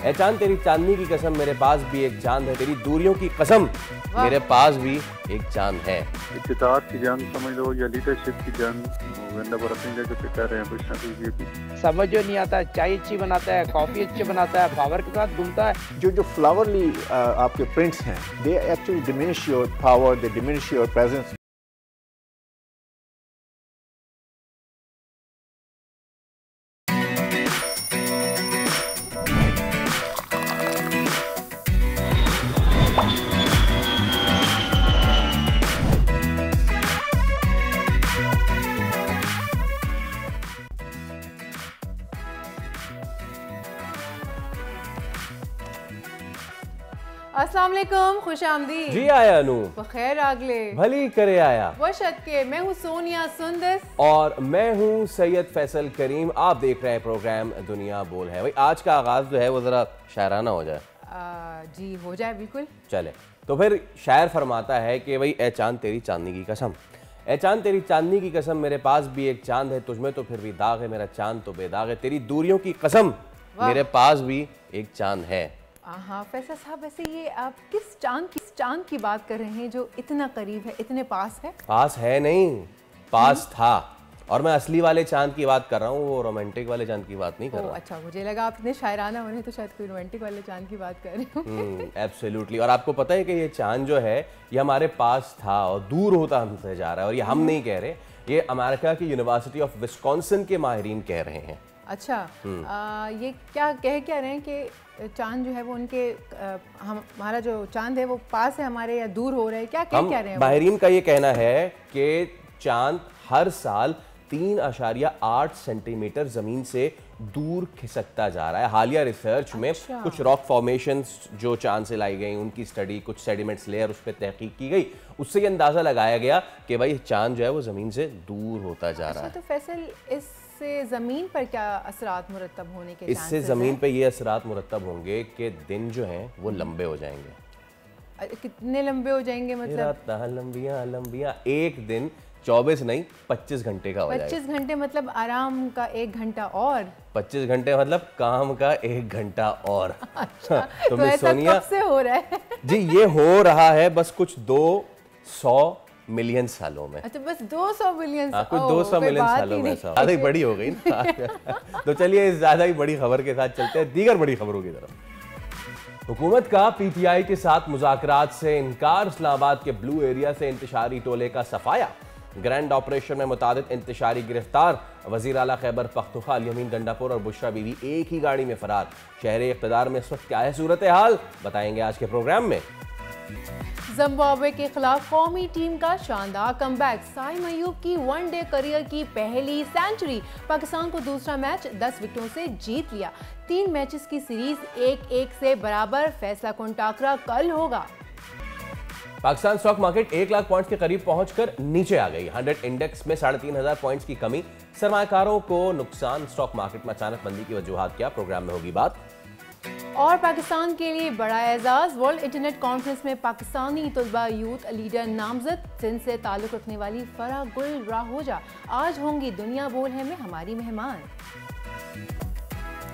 ए चांद तेरी चांदनी की कसम, मेरे पास भी एक चांद है, तेरी दूरियों की कसम, मेरे पास भी एक चांद है। इक़्तिदार की जंग समझ लो या लीडरशिप की जंग, गंदा पर अपनी जगह पे कर रहे हैं, कुछ ना कुछ ये भी समझ जो नहीं आता। चाय अच्छी बनाता है, कॉफ़ी अच्छी बनाता है, पावर के साथ घूमता है। जो फ्लावरली आपके प्रिंट्स हैं, they actually diminish your power, they diminish your presence. अस्सलाम वालेकुम, खुश आमदी। जी आया नू, बखैर आगले, भली करे आया। वशत के मैं हूँ सोनिया सुंदस और मैं हूँ सैयद फैसल करीम। आप देख रहे हैं प्रोग्राम दुनिया बोल है। भाई आज का आगाज जो है वो जरा शायराना हो जाए। जी हो जाए, बिल्कुल चले तो फिर शायर फरमाता है कि भाई ए चांद तेरी चांदनी की कसम, ए चांद तेरी चांदनी की कसम, मेरे पास भी एक चांद है, तुझमें तो फिर भी दाग है, मेरा चांद तो बेदाग है, तेरी दूरियों की कसम, मेरे पास भी एक चांद है। हाँ फैसल साहब, वैसे ये आप किस चांद की बात कर रहे हैं जो इतना करीब है, इतने पास है? पास है नहीं, पास था। और मैं असली वाले चांद की बात कर रहा हूँ, वो रोमांटिक वाले चांद की बात नहीं कर रहा। अच्छा, मुझे लगा आप इतने शायराना होने तो शायद कोई रोमांटिक वाले चांद की बात कर रहे हो। एब्सोल्युटली। और आपको पता है कि ये चांद जो है ये हमारे पास था और दूर होता हमसे जा रहा है। और ये हम नहीं कह रहे, ये अमेरिका की यूनिवर्सिटी ऑफ विस्कॉन्सिन के माहिरीन कह रहे हैं। अच्छा, ये क्या रहे हैं कि चांद जो है वो उनके हमारा जो चांद है वो पास है हमारे या दूर हो रहा है, क्या कह रहे हैं? माहिरीन का ये कहना है कि चांद हर साल 3.8 सेंटीमीटर जमीन से दूर खिसकता जा रहा है। हालिया रिसर्च में कुछ रॉक फॉर्मेशंस जो चांद से लाई गई, उनकी स्टडी, कुछ सेडिमेंट्स लेयर उस पर तहकीक की गई, उससे ये अंदाजा लगाया गया कि भाई चांद जो है वो जमीन से दूर होता जा रहा है। तो फैसल, इससे ज़मीन पर क्या असरात मुरतब होने के? इससे ज़मीन पर ये असरात मुरतब होंगे कि दिन जो हैं वो लंबे हो जाएंगे। कितने लंबे हो जाएंगे? मतलब लंबियाँ लंबियाँ, एक दिन 24 नहीं 25 घंटे का हो जाएगा। 25 घंटे मतलब आराम का 1 घंटा और 25 घंटे मतलब काम का 1 घंटा और। अच्छा, तो मिस सोनिया, कब से हो रहा है? जी ये हो रहा है बस कुछ 200 मिलियन सालों में। अच्छा, बस 200 मिलियन? कुछ 200 मिलियन सालों में। ज्यादा ही बड़ी हो गई ना। तो चलिए इस ज्यादा ही बड़ी खबर के साथ चलते हैं दीगर बड़ी खबरों की तरफ। हुकूमत का पीटीआई के साथ मुज़ाकरात से इनकार, इस्लामाबाद के ब्लू एरिया से इंतशारी टोले का सफाया, ग्रैंड ऑपरेशन में मुतादिद इंतशारी गिरफ्तार, वज़ीर आला खैबर पख्तूनख्वा अल-यमीन गंडापुर और बुशरा बीवी एक ही गाड़ी में फरार। शहरे इक़्तिदार में इस वक्त क्या है सूरत हाल, बताएंगे आज के प्रोग्राम में। जिम्बाब्वे के खिलाफ कौमी टीम का शानदार कमबैक, साइम अयूब की वनडे करियर की पहली सेंचुरी, पाकिस्तान को दूसरा मैच 10 विकेटों से जीत लिया। 3 मैचेस की सीरीज 1-1 से बराबर, फैसला कुन टाकरा कल होगा। Pakistan stock market 1 lakh points के करीब पहुंचकर नीचे आ गई। 100 इंडेक्स में 3,500 पॉइंट्स की कमी, सरमाकारों को नुकसान, स्टॉक मार्केट में अचानक मंदी की वजूहात क्या, प्रोग्राम में होगी बात। और पाकिस्तान के लिए बड़ा एजाज, वर्ल्ड इंटरनेट कॉन्फ्रेंस में पाकिस्तानी तलबा यूथ लीडर नामजद, सिंध से ताल्लुक रखने वाली फराह गुल राहोजा आज होंगी दुनिया बोल है में हमारी मेहमान।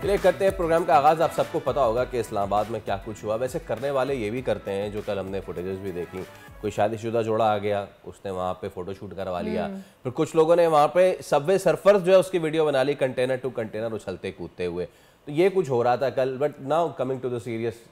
चलिए करते हैं प्रोग्राम का आगाज़। आप सबको पता होगा कि इस्लामाबाद में क्या कुछ हुआ। वैसे करने वाले ये भी करते हैं, जो कल हमने फुटेजेस भी देखी, कोई शादीशुदा जोड़ा आ गया, उसने वहाँ पे फ़ोटोशूट करवा लिया, फिर कुछ लोगों ने वहाँ पे सबवे सर्फर्स जो है उसकी वीडियो बना ली, कंटेनर टू कंटेनर उछलते कूदते हुए। तो ये कुछ हो रहा था कल। But now coming to the serious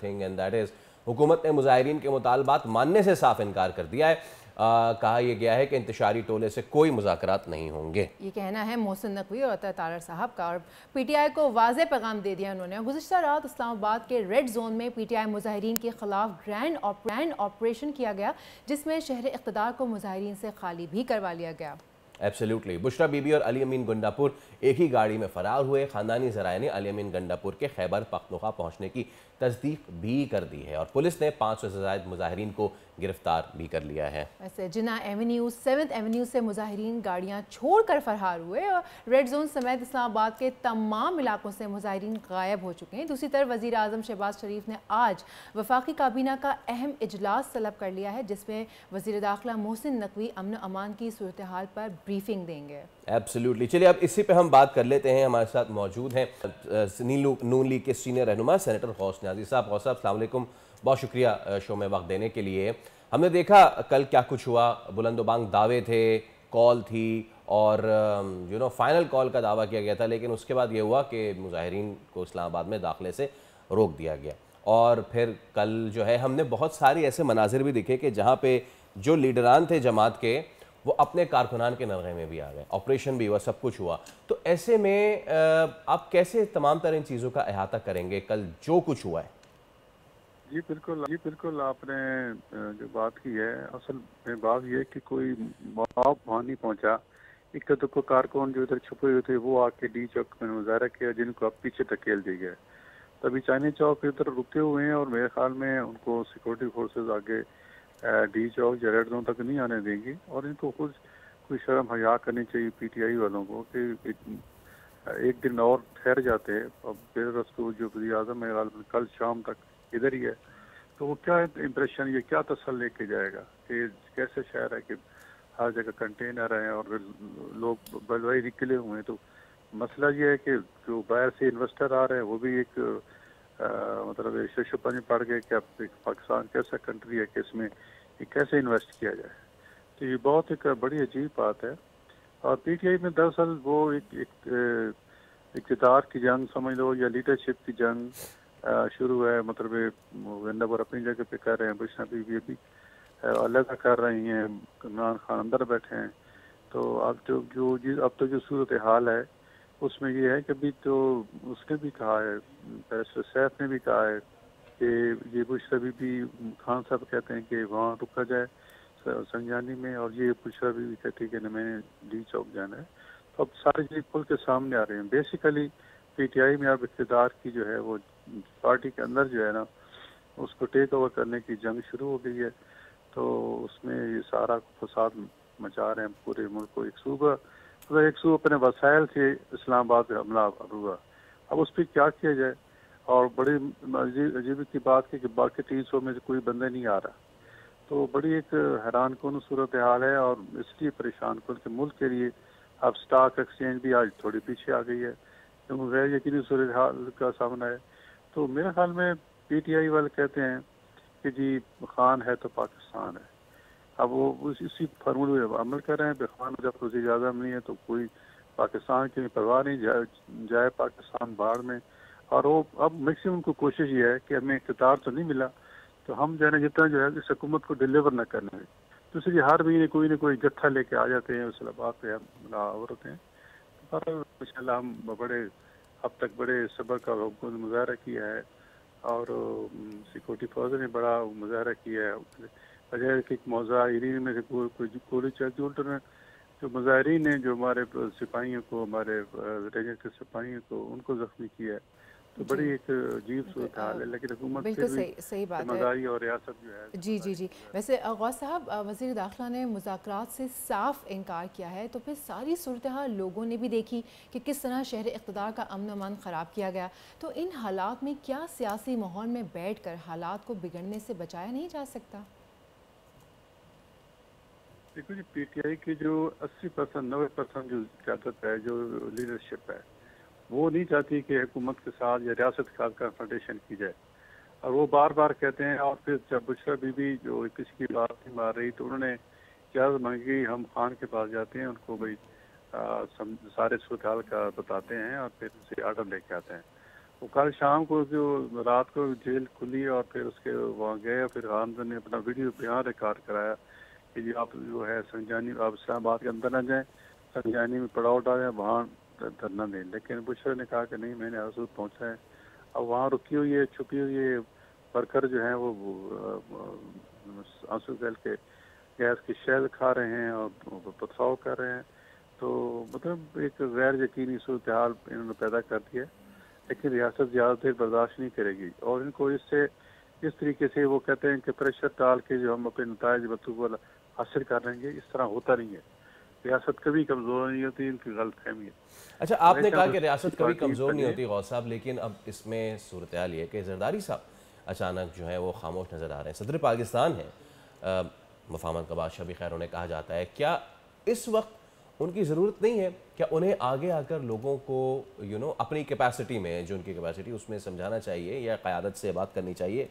thing and that is, हुकूमत ने मुजाहिरीन के मुतालबात मानने से साफ इनकार कर दिया है। कहा यह गया है कि इंतशारी टोले से कोई मुज़ाकरात नहीं होंगे। ये कहना है मोहसिन नकवी और अता तारर साहब का। और पीटीआई को वाज़े पैगाम दे दिया उन्होंने। गुज़िश्ता रात इस्लामाबाद के रेड जोन में पीटीआई मुजाहिरीन के खिलाफ ग्रैंड ऑपरेशन किया गया, जिसमें शहर इक़्तिदार को मुजाहिरीन से खाली भी करवा लिया गया। एब्सोल्युटली। बुशरा बीबी और अल-यमीन गंडापुर एक ही गाड़ी में फरार हुए। खानदानी ज़राए ने अल-यमीन गंडापुर के खैबर पख्तूनख्वा पहुंचने की तस्दीक भी कर दी है और पुलिस ने 500 से ज़ायद मुजाहिरीन को गिरफ्तार भी कर लिया है। वैसे जिन्ना एवेन्यू 7th एवेन्यू से मुजाहिरीन गाड़ियां छोड़कर फरार हुए और रेड जोन समेत इस्लामाबाद के तमाम इलाकों से मुजाहिरीन गायब हो चुके हैं। दूसरी तरफ वज़ीर आज़म शहबाज शरीफ ने आज वफाकी काबीना का अहम इजलास तलब कर लिया है, जिसमें वज़ीर दाखिला मोहसिन नकवी अमन अमान की सूरत हाल पर ब्रीफिंग देंगे। एब्सोल्युटली। चलिए अब इसी पे हम बात कर लेते हैं। हमारे साथ मौजूद हैं नून लीग के सीनियर रहनुमा सेनेटर गौस नियाज़ी साहब। गौस साहब अस्सलाम वालेकुम, बहुत शुक्रिया शो में वक्त देने के लिए। हमने देखा कल क्या कुछ हुआ, बुलंदोबांग दावे थे, कॉल थी और फाइनल कॉल का दावा किया गया था, लेकिन उसके बाद ये हुआ कि मुजाहिरीन को इस्लामाबाद में दाखिले से रोक दिया गया। और फिर कल जो है हमने बहुत सारे ऐसे मनाजिर भी दिखे कि जहाँ पे जो लीडरान थे जमात के वो अपने कारकुनान के नरगे में भी आ गए, ऑपरेशन भी हुआ, सब कुछ हुआ। तो ऐसे में आप कैसे तमाम तरह इन चीज़ों का अहाता करेंगे कल जो कुछ हुआ है? जी बिल्कुल आपने जो बात की है, असल में बात यह है कि कोई वहाँ नहीं पहुँचा। एक तो कारकुन जो इधर छुपे हुए थे वो आके डी चौक में मुजाहरा किया, जिनको अब पीछे धकेल दिया गया। तभी चांदनी चौक इधर रुके हुए हैं और मेरे ख्याल में उनको सिक्योरिटी फोर्सेस आगे डी चौक या रेड जोन तक नहीं आने देंगी। और इनको खुद कोई शर्म हया करनी चाहिए पीटीआई वालों को कि एक दिन और ठहर जाते हैं। अब बेरस्तूर जो वज़ीर आज़म है कल शाम तक इधर ही है, तो वो क्या इम्प्रेशन, ये क्या तसल्ली लेके जाएगा कि कैसे शहर है कि हर जगह कंटेनर हैं और लोग बलवाई निकले हुए हैं। तो मसला ये है कि जो बाहर से इन्वेस्टर आ रहे हैं वो भी एक मतलब शशुपन में पड़ गए कि अब पाकिस्तान कैसा कंट्री है कि इसमें कैसे इन्वेस्ट किया जाए। तो ये बहुत एक बड़ी अजीब बात है। और पीटीआई में दरअसल वो एक इक़्तिदार की जंग समझ लो या लीडरशिप की जंग शुरू है। मतलब विंदावर अपनी जगह पे कर रहे हैं, बुशरा बीबी भी अलग कर रही हैं, इमरान खान अंदर बैठे हैं। तो अब जो सूरत हाल है उसमें ये है कि अभी तो उसने भी कहा है, बैरिस्टर सैफ ने भी कहा है कि ये बुशरा बीबी, खान साहब कहते हैं कि वहाँ रुका जाए संजानी में, और ये बुशरा बीबी कहती है कि न मैंने डी चौक जाना है। तो अब सारी चीज़ खुल के सामने आ रहे हैं। बेसिकली पीटीआई में अब इक़्तिदार की जो है वो पार्टी के अंदर जो है ना उसको टेक ओवर करने की जंग शुरू हो गई है। तो उसमें ये सारा फसाद मचा रहे हैं पूरे मुल्क को। एक सूबा अपने वसाइल से इस्लामाबाद पे हमला हुआ, अब उस पर क्या किया जाए। और बड़ी अजीब की बात है कि बाकी 300 में से कोई बंदा नहीं आ रहा। तो बड़ी एक हैरान कौन सूरत हाल है और इसलिए परेशान कौन के मुल्क के लिए अब स्टॉक एक्सचेंज भी आज थोड़ी पीछे आ गई है क्योंकि गैर यकीनी सूरत हाल का सामना है। तो मेरे ख्याल में पीटीआई वाले कहते हैं कि जी खान है तो पाकिस्तान है। अब वो इसी फार्मूले में अमल कर रहे हैं। खान जब वज़ीर आज़म नहीं है तो कोई पाकिस्तान की परवाह नहीं, जाए पाकिस्तान बाहर में। और वो अब मैक्सिमम को कोशिश ये है कि हमें इक़्तिदार तो नहीं मिला तो हम जो है जितना जो है इस हुकूमत को डिलीवर न करने में, तो इसलिए हर महीने कोई ना कोई जत्था लेके आ जाते हैं, उस बात पे हम आवर होते हैं। तो इंशाल्लाह हम बड़े अब तक बड़े सब्र का मुजाहरा किया है और सिक्योरिटी फोर्स ने बड़ा मुजाहरा किया है। वजह कि मुजाहिरीन में से कोई जो मुजाहिरीन ने जो हमारे सिपाहियों को, हमारे रेंजर के सिपाहियों को, उनको जख्मी किया है। तो बड़ी एक अजीब सूरत हाल है, लेकिन हुकूमत बिल्कुल सही बात है, जिम्मेदारी और रियासत जो है। जी। वैसे गौस साहब, वज़ीर दाखिला ने मुज़ाकरात से साफ इनकार किया है, तो फिर सारी सूरत हाल लोगों ने भी देखी कि किस तरह शहर इक़्तिदार का अमन अमान ख़राब किया गया। तो इन हालात में क्या सियासी माहौल में बैठ कर हालात को बिगड़ने से बचाया नहीं जा सकता? देखो जी, पीटीआई की जो 80% 90% जो क़यादत है, जो लीडरशिप है, वो नहीं चाहती कि हुकूमत के साथ या रियासत के साथ कन्फ्रंटेशन की जाए। और वो बार बार कहते हैं। और फिर जब बुशरा बीबी जो किसी की बात नहीं मार रही तो उन्होंने इजाज़त मांगी, हम खान के पास जाते हैं, उनको भाई सारे सूरत हाल का बताते हैं और फिर उसे आर्डर लेके आते हैं। वो कल शाम को जो रात को जेल खुली और फिर उसके वहाँ गए, फिर खान ने अपना वीडियो यहाँ रिकॉर्ड कराया कि जी आप जो है संजानी, आप इस्लामाबाद के अंदर न जाएँ, संजानी में पड़ाव डालें, वहाँ धरना दें। लेकिन बुशरा ने कहा कि नहीं, मैंने हसूद पहुँचा है। अब वहाँ रुकी हुई है, छुपी हुई है वर्कर जो हैं वो आंसू गैल के गैस की शैल खा रहे हैं और पथराव कर रहे हैं। तो मतलब एक गैर यकीनी सूरत हाल इन्होंने पैदा कर दिया। लेकिन रियासत ज़्यादा देर बर्दाश्त नहीं करेगी और इनको इससे इस तरीके से वो कहते हैं कि प्रेशर डाल के जो हम अपने नताइज बतूबल हासिल कर लेंगे, इस तरह होता नहीं है। रियासत कभी कमज़ोर नहीं होती, इनकी गलतफहमी है। अच्छा, आपने कहा कि रियासत कभी कमज़ोर नहीं होती गौस साहब, लेकिन अब इसमें सूरत हाल ये है कि जरदारी साहब अचानक जो है वो खामोश नज़र आ रहे हैं। सदर पाकिस्तान है, मफाहमत का बादशाह भी खैर उन्हें कहा जाता है। क्या इस वक्त उनकी ज़रूरत नहीं है? क्या उन्हें आगे आकर लोगों को अपनी कैपेसिटी में, जो उनकी कैपेसिटी उसमें समझाना चाहिए या क़यादत से बात करनी चाहिए?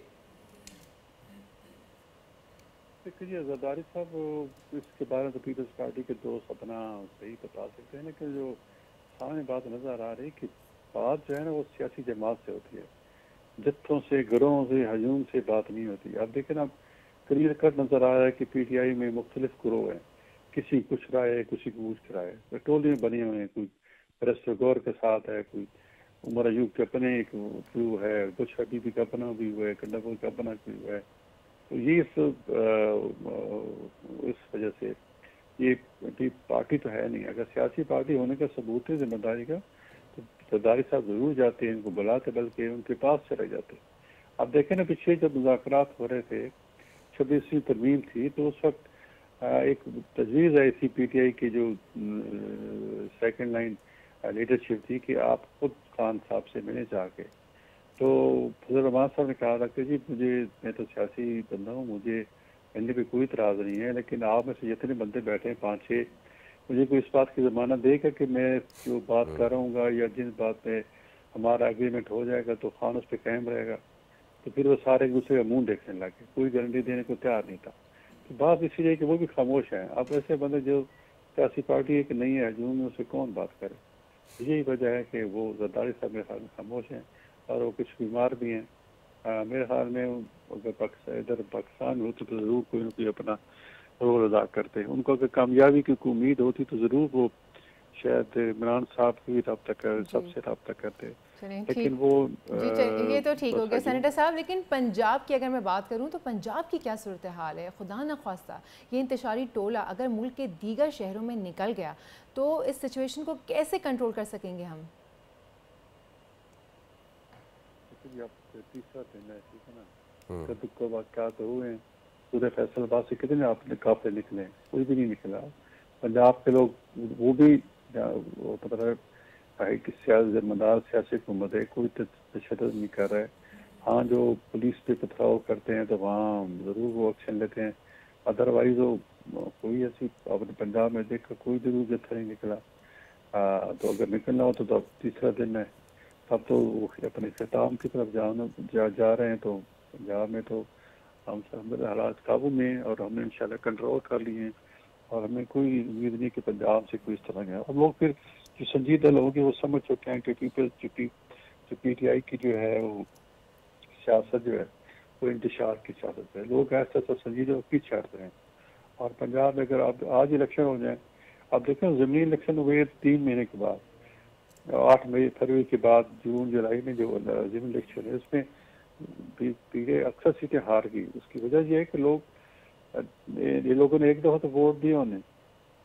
देखिए जरदारी साहब, इसके बारे में तो पीपल्स पार्टी के दोस्त अपना सही बता सकते हैं, लेकिन जो सामने बात नजर आ रही कि बात जो है ना वो सियासी जमात से होती है, जत्थों से, घरों से, हजूम से बात नहीं होती। आप देखें ना, क्लियर कट नजर आ रहा है कि पीटीआई में मुख्तलिफ ग्रोह हैं, किसी कुछ राय है, किसी को कुछ राय है, टोलियां बनी हुई हैं, कोई परस्त गौर के साथ है, कोई उमर अयूब के अपने एक व्यू है, बुश हबीबी का अपना व्यू है, कंडापुर का अपना व्यू है। तो ये इस वजह से ये पार्टी तो है नहीं। अगर सियासी पार्टी होने का सबूत है जिम्मेदारी का, तो जरदारी साहब जरूर जाते हैं, इनको बुलाते, बल्कि उनके पास चले जाते। अब देखें ना, पीछे जब मुज़ाकरात हो रहे थे, 26वीं तरमीम थी, तो उस वक्त एक तजवीज़ आई थी पीटीआई की जो सेकंड लाइन लीडरशिप थी कि आप खुद खान साहब से मिले जाके। तो फजल रहमान साहब ने कहा था कि जी मैं तो सियासी बंदा हूँ, मुझे मिलने पे कोई इतराज़ नहीं है, लेकिन आप में से जितने बंदे बैठे हैं 5-6, मुझे कोई इस बात की ज़मानत देगा कि मैं जो बात करूँगा या जिस बात पे हमारा एग्रीमेंट हो जाएगा तो खान उस पर कायम रहेगा। तो फिर वो सारे एक दूसरे का मुंह देखने लगे, कोई गारंटी देने को तैयार नहीं था। तो बात इसीलिए कि वो भी खामोश हैं। अब ऐसे बंदे जो सियासी पार्टी एक नहीं है, हजूम में, उससे कौन बात करे? यही वजह है कि वो जरदारी साहब मेरे ख्याल में खामोश हैं, और वो कुछ बीमार भी हैं। मेरे ख्याल में अगर इधर पाकिस्तान होते तो ज़रूर कोई ना कोई अपना रोल अदा करते। उनको अगर कामयाबी की उम्मीद होती तो ज़रूर वो शायद इमरान साहब की भी रब्ता कर, सबसे रब्ता करते, लेकिन वो जी ये तो ठीक हो गया सेनेटर साहब। लेकिन पंजाब की अगर मैं बात करूं तो पंजाब की क्या सूरत हाल है? खुदा न खास्ता ये इंतशारी टोला अगर मुल्क के दीगर शहरों में निकल गया तो इस सिचुएशन को कैसे कंट्रोल कर सकेंगे हम? तीसरा दिन है, ठीक है ना, कभी को वाक़यात हुए हैं, पूरे फैसलाबाद से कितने आपने काफिले निकले, कोई भी नहीं निकला। पंजाब के लोग वो भी मतलब जिम्मेदार सियासी हुकूमत है, कोई तशद्दुद नहीं कर रहा है। हाँ, जो पुलिस पे पथराव करते हैं तो वहाँ ज़रूर वो एक्शन लेते हैं, अदरवाइज वो कोई ऐसी अपने पंजाब में देखकर कोई जरूर जत्था नहीं निकला। तो अगर निकलना हो तो अब तीसरा दिन है, तब तो वो अपने खिताम की तरफ जा रहे हैं। तो पंजाब में तो हम हालात काबू में, और हमने इंशाल्लाह कंट्रोल कर लिए हैं, और हमें कोई उम्मीद नहीं कि पंजाब से कोई इस तरह का। और लोग फिर जो संजीदा लोग हैं वो समझ चुके हैं कि जो पीटीआई की जो है वो सियासत जो है वो इंतशार की सियासत है। लोग ऐसा तो संजीदा पीछे हट रहे हैं। और पंजाब में अगर आप आज इलेक्शन हो जाए, आप देखें ज़मीनी इलेक्शन हुए 3 महीने के बाद, 8 मई फरवरी के बाद जून जुलाई में जो ज़मीनी इलेक्शन है उसमें पीटीआई अक्सर सीटें हार गई। उसकी वजह यह है कि ये लोगों ने एक दफ़ा तो वोट दिया उन्हें,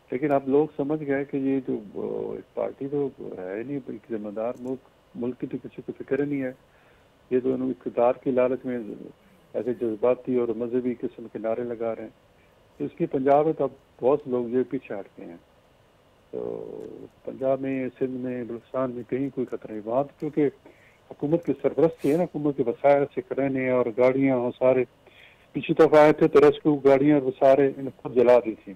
लेकिन अब लोग समझ गए कि ये जो पार्टी तो है नहीं, बल्कि जिम्मेदार मुल्क की तो किसी को फिक्र नहीं है। ये दोनों इक़्तिदार की लालच में ऐसे जज्बाती और मजहबी किस्म के नारे लगा रहे हैं। तो इसलिए पंजाब में तो अब बहुत लोग ये पीछे हट गए हैं। तो पंजाब में, सिंध में, बलूचिस्तान में कहीं कोई खतरा नहीं। वहाँ क्योंकि हुकूमत की सरपरस्ती है ना, हुकूमत के वसायल से रहने और गाड़ियाँ और सारे पिछली तरफ आए थे तो रेस्क्यू गाड़ियाँ वो सारे इन खुद जला दी थी।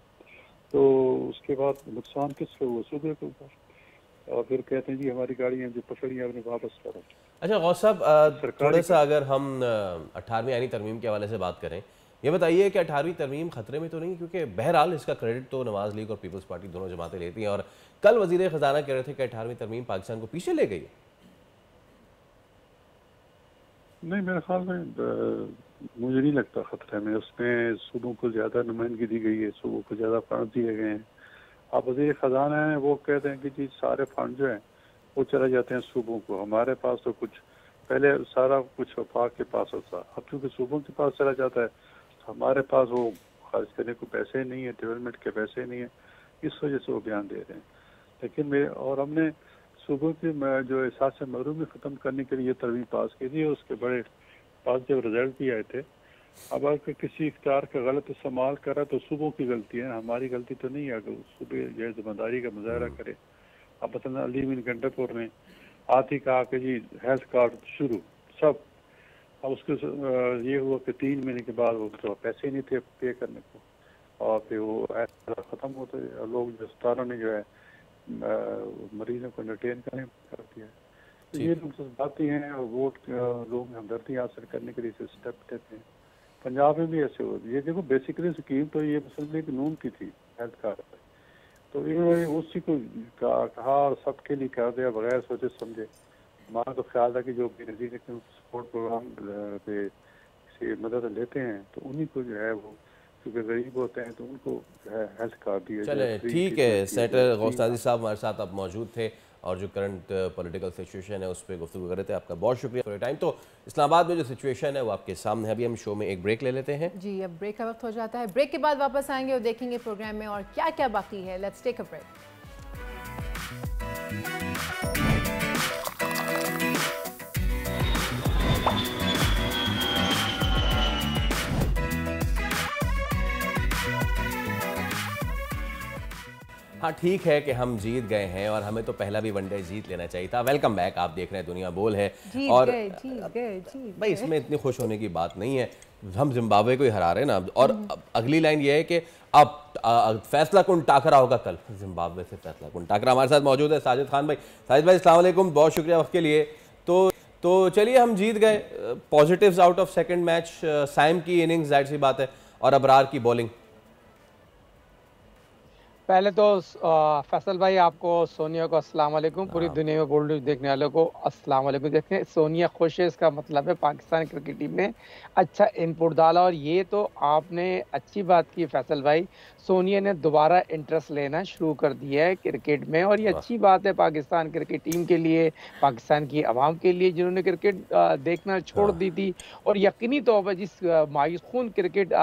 तो उसके बाद नुकसान किसके हुआ? सूबे के ऊपर। और फिर कहते हैं जी हमारी गाड़ियाँ जो पकड़ी आपने वापस करो। अच्छा गौस साहब, थोड़ा सा अगर हम 18वीं आईनी तरमीम के हवाले से बात करें, ये बताइए कि 18वीं तरमीम खतरे में तो नहीं? क्योंकि बहरहाल इसका क्रेडिट तो नवाज लीग और पीपल्स पार्टी दोनों जमातें लेती हैं, और कल वजीर खजाना कह रहे थे कि 18वीं तरमीम पाकिस्तान को पीछे ले गई। नहीं, मेरे ख्याल में मुझे नहीं लगता खतरे में। उसमें सूबों को ज़्यादा नुमाइंदगी दी गई है, सूबों को ज़्यादा फंड दिए गए हैं। अब वज़ीर ख़जाना है वो कहते हैं कि जी सारे फंड जो हैं वो चले जाते हैं सूबों को, हमारे पास तो कुछ पहले सारा कुछ वफाक के पास होता, अब चूँकि सूबों के पास चला जाता है तो हमारे पास वो खर्च करने को पैसे नहीं है, डेवलपमेंट के पैसे नहीं है, इस वजह से वो बयान दे रहे हैं। लेकिन और हमने सूबों की जो एहसास महरूमी ख़त्म करने के लिए तरमीम पास की थी, उसके बड़े पॉजिटिव रिजल्ट भी आए थे। अब अगर किसी इख्तियार का गलत इस्तेमाल करा तो सूबों की गलती है, हमारी गलती तो नहीं है। अगर सूबे जो जिम्मेदारी का मुजाहरा करे, अब मतलब अली बिन गंडापुर ने आते ही कहा कि जी हेल्थ कार्ड शुरू सब, अब उसके ये हुआ कि 3 महीने के बाद वो तो पैसे नहीं थे पे करने को, और फिर वो ऐसा ख़त्म होते और लोग दस्तारों ने जो है मरीजों को एंटरटेन करती है। तो ये लोग बातें हैं और वोट लोग हमदर्दी हासिल करने के लिए स्टेप लेते हैं। पंजाब में भी ऐसे हो ये देखो बेसिकली स्कीम तो ये मुस्लिम लीग नून की थी हेल्थ कार्ड, तो इन्होंने उसी को कहा और सबके लिए कर दिया बगैर सोचे समझे। हमारा तो ख्याल था कि जो बेनज़ीर सपोर्ट प्रोग्राम पे से मदद लेते हैं तो उन्हीं को जो है वो क्योंकि गरीब होते हैं तो उनको जो है हेल्थ कार्ड दिया। चले ठीक है, सेनेटर गौस नाज़िर साहब हमारे साथ आप मौजूद थे और जो करंट पॉलिटिकल सिचुएशन है उस पर गुफ्तगू कर रहे थे। आपका बहुत शुक्रिया फॉर योर टाइम। तो इस्लामाबाद में जो सिचुएशन है वो आपके सामने है। अभी हम शो में एक ब्रेक ले लेते हैं। जी, अब ब्रेक का वक्त हो जाता है। ब्रेक के बाद वापस आएंगे और देखेंगे प्रोग्राम में और क्या क्या बाकी है। Let's take a break. हाँ ठीक है कि हम जीत गए हैं और हमें तो पहला भी वनडे जीत लेना चाहिए था। वेलकम बैक, आप देख रहे हैं दुनिया बोल है और भाई इसमें इतनी खुश होने की बात नहीं है। हम जिम्बाब्वे को ही हरा रहे हैं ना। और अगली लाइन ये है कि अब फैसला कुन टाकरा होगा कल, जिम्बाब्वे से फैसला कुन टाकरा। हमारे साथ मौजूद है साजिद खान भाई। साजिद भाई अस्सलाम वालेकुम, बहुत शुक्रिया वक्त के लिए। तो चलिए हम जीत गए। Positives out of second match, Saim की इनिंग्स जाहिर सी बात है और अबरार की बॉलिंग। पहले तो फैसल भाई आपको, सोनिया को अस्सलाम वालेकुम, पूरी दुनिया में गोल्ड न्यूज़ देखने वालों को अस्सलाम वालेकुम। देखें सोनिया खुश है, इसका मतलब है पाकिस्तान क्रिकेट टीम ने अच्छा इनपुट डाला। और ये तो आपने अच्छी बात की फैसल भाई, सोनिया ने दोबारा इंटरेस्ट लेना शुरू कर दिया है क्रिकेट में और ये अच्छी बात है पाकिस्तान क्रिकेट टीम के लिए, पाकिस्तान की आवाम के लिए जिन्होंने क्रिकेट देखना छोड़ दी थी। और यकीनी तौर पर जिस मायूस क्रिकेट